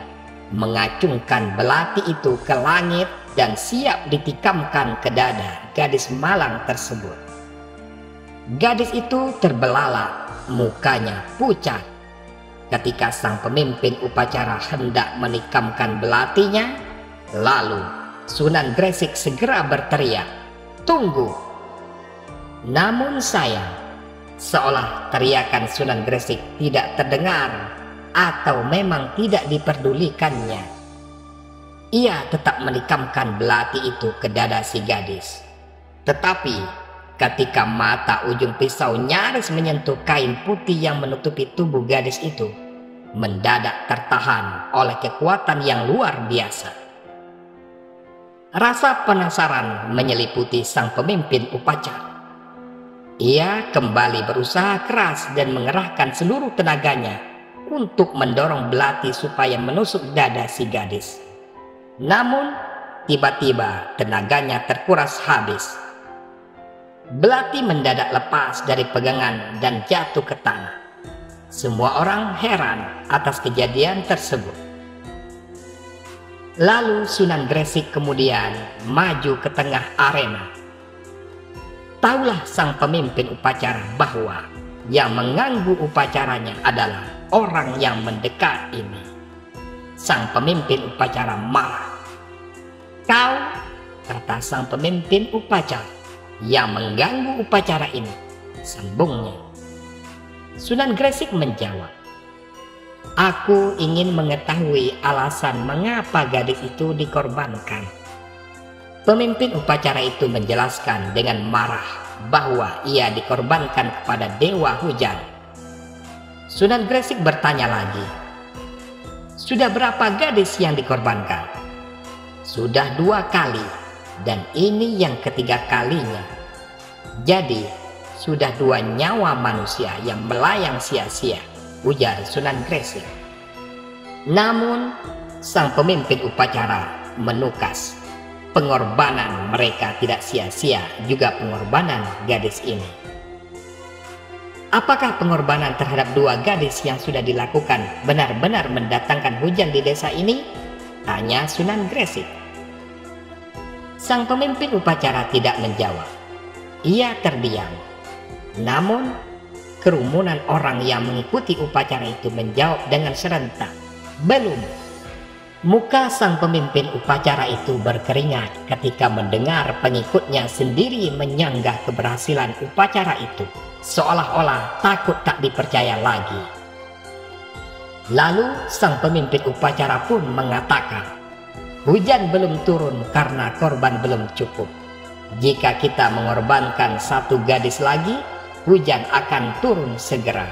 mengacungkan belati itu ke langit dan siap ditikamkan ke dada gadis malang tersebut. Gadis itu terbelalak, mukanya pucat. Ketika sang pemimpin upacara hendak menikamkan belatinya, lalu Sunan Gresik segera berteriak, "Tunggu!" Namun sayang, seolah teriakan Sunan Gresik tidak terdengar atau memang tidak diperdulikannya. Ia tetap menikamkan belati itu ke dada si gadis. Tetapi ketika mata ujung pisau nyaris menyentuh kain putih yang menutupi tubuh gadis itu, mendadak tertahan oleh kekuatan yang luar biasa. Rasa penasaran menyeliputi sang pemimpin upacara. Ia kembali berusaha keras dan mengerahkan seluruh tenaganya untuk mendorong belati supaya menusuk dada si gadis. Namun, tiba-tiba tenaganya terkuras habis. Belati mendadak lepas dari pegangan dan jatuh ke tanah. Semua orang heran atas kejadian tersebut. Lalu Sunan Gresik kemudian maju ke tengah arena. Taulah sang pemimpin upacara bahwa yang mengganggu upacaranya adalah orang yang mendekat ini. Sang pemimpin upacara marah. "Kau," kata sang pemimpin upacara, "yang mengganggu upacara ini," sambungnya. Sunan Gresik menjawab, "Aku ingin mengetahui alasan mengapa gadis itu dikorbankan." Pemimpin upacara itu menjelaskan dengan marah bahwa ia dikorbankan kepada Dewa Hujan. Sunan Gresik bertanya lagi, "Sudah berapa gadis yang dikorbankan?" "Sudah 2 kali. Dan ini yang ketiga kalinya. Jadi sudah 2 nyawa manusia yang melayang sia-sia," ujar Sunan Gresik. Namun sang pemimpin upacara menukas, pengorbanan mereka tidak sia-sia, juga pengorbanan gadis ini. "Apakah pengorbanan terhadap 2 gadis yang sudah dilakukan benar-benar mendatangkan hujan di desa ini?" tanya Sunan Gresik. Sang pemimpin upacara tidak menjawab. Ia terdiam. Namun, kerumunan orang yang mengikuti upacara itu menjawab dengan serentak, "Belum." Muka sang pemimpin upacara itu berkeringat ketika mendengar pengikutnya sendiri menyanggah keberhasilan upacara itu, seolah-olah takut tak dipercaya lagi. Lalu sang pemimpin upacara pun mengatakan, "Hujan belum turun karena korban belum cukup. Jika kita mengorbankan 1 gadis lagi, hujan akan turun segera."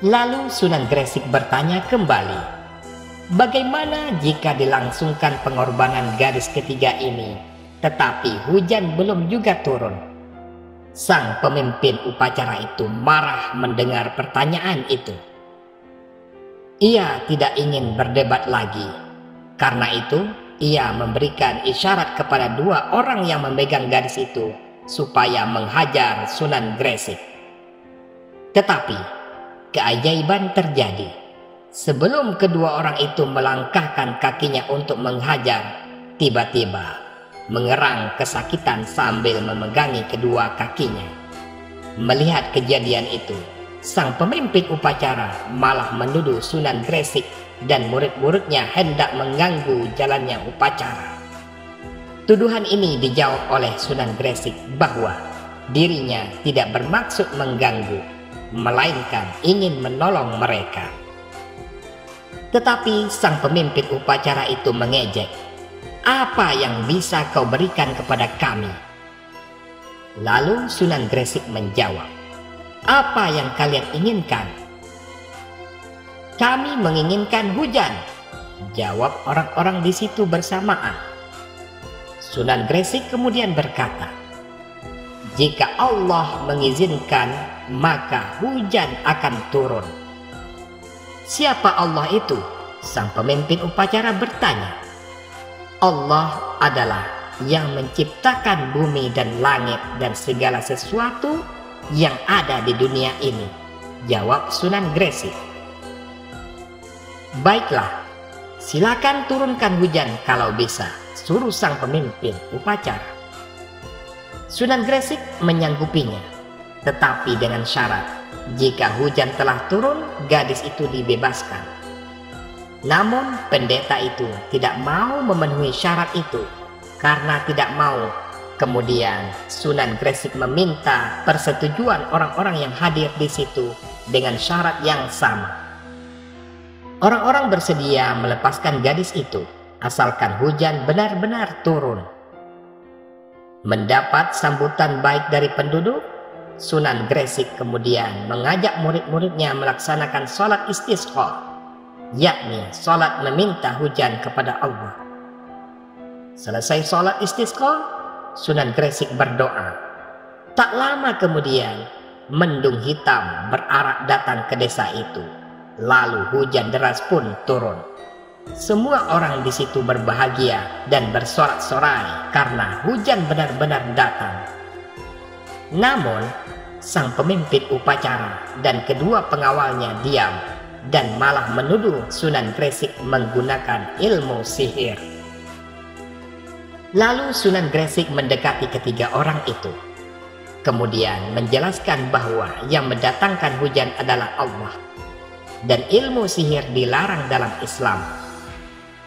Lalu Sunan Gresik bertanya kembali, "Bagaimana jika dilangsungkan pengorbanan gadis ketiga ini, tetapi hujan belum juga turun?" Sang pemimpin upacara itu marah mendengar pertanyaan itu. Ia tidak ingin berdebat lagi. Karena itu, ia memberikan isyarat kepada 2 orang yang memegang gadis itu supaya menghajar Sunan Gresik. Tetapi keajaiban terjadi. Sebelum kedua orang itu melangkahkan kakinya untuk menghajar, tiba-tiba mengerang kesakitan sambil memegangi kedua kakinya. Melihat kejadian itu, sang pemimpin upacara malah menuduh Sunan Gresik dan murid-muridnya hendak mengganggu jalannya upacara. Tuduhan ini dijawab oleh Sunan Gresik bahwa dirinya tidak bermaksud mengganggu, melainkan ingin menolong mereka. Tetapi sang pemimpin upacara itu mengejek, "Apa yang bisa kau berikan kepada kami?" Lalu Sunan Gresik menjawab, "Apa yang kalian inginkan?" "Kami menginginkan hujan," jawab orang-orang di situ bersamaan. Sunan Gresik kemudian berkata, "Jika Allah mengizinkan, maka hujan akan turun." "Siapa Allah itu?" sang pemimpin upacara bertanya. "Allah adalah yang menciptakan bumi dan langit dan segala sesuatu yang ada di dunia ini," jawab Sunan Gresik. "Baiklah, silakan turunkan hujan kalau bisa," suruh sang pemimpin upacara. Sunan Gresik menyanggupinya, tetapi dengan syarat, jika hujan telah turun, gadis itu dibebaskan. Namun pendeta itu tidak mau memenuhi syarat itu karena tidak mau. Kemudian Sunan Gresik meminta persetujuan orang-orang yang hadir di situ dengan syarat yang sama. Orang-orang bersedia melepaskan gadis itu asalkan hujan benar-benar turun. Mendapat sambutan baik dari penduduk, Sunan Gresik kemudian mengajak murid-muridnya melaksanakan sholat istisqa, yakni sholat meminta hujan kepada Allah. Selesai sholat istisqa, Sunan Gresik berdoa. Tak lama kemudian, mendung hitam berarak datang ke desa itu. Lalu hujan deras pun turun. Semua orang di situ berbahagia dan bersorak-sorai karena hujan benar-benar datang. Namun, sang pemimpin upacara dan kedua pengawalnya diam dan malah menuduh Sunan Gresik menggunakan ilmu sihir. Lalu Sunan Gresik mendekati ketiga orang itu, kemudian menjelaskan bahwa yang mendatangkan hujan adalah Allah, dan ilmu sihir dilarang dalam Islam.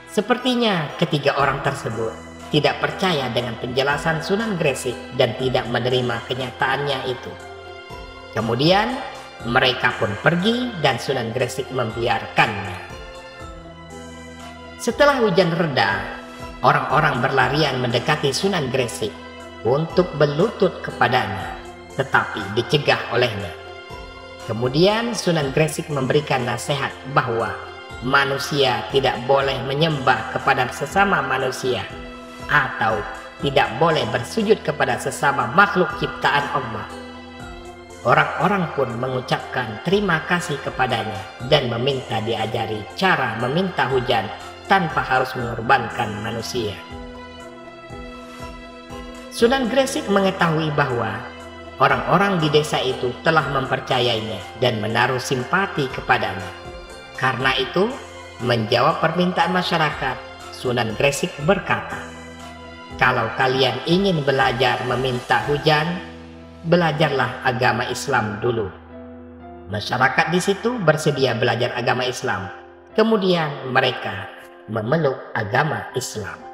Sepertinya ketiga orang tersebut tidak percaya dengan penjelasan Sunan Gresik dan tidak menerima kenyataannya itu. Kemudian mereka pun pergi dan Sunan Gresik membiarkannya. Setelah hujan reda, orang-orang berlarian mendekati Sunan Gresik untuk berlutut kepadanya, tetapi dicegah olehnya. Kemudian Sunan Gresik memberikan nasihat bahwa manusia tidak boleh menyembah kepada sesama manusia atau tidak boleh bersujud kepada sesama makhluk ciptaan Allah. Orang-orang pun mengucapkan terima kasih kepadanya dan meminta diajari cara meminta hujan tanpa harus mengorbankan manusia. Sunan Gresik mengetahui bahwa orang-orang di desa itu telah mempercayainya dan menaruh simpati kepadanya. Karena itu, menjawab permintaan masyarakat, Sunan Gresik berkata, "Kalau kalian ingin belajar meminta hujan, belajarlah agama Islam dulu." Masyarakat di situ bersedia belajar agama Islam. Kemudian mereka memeluk agama Islam.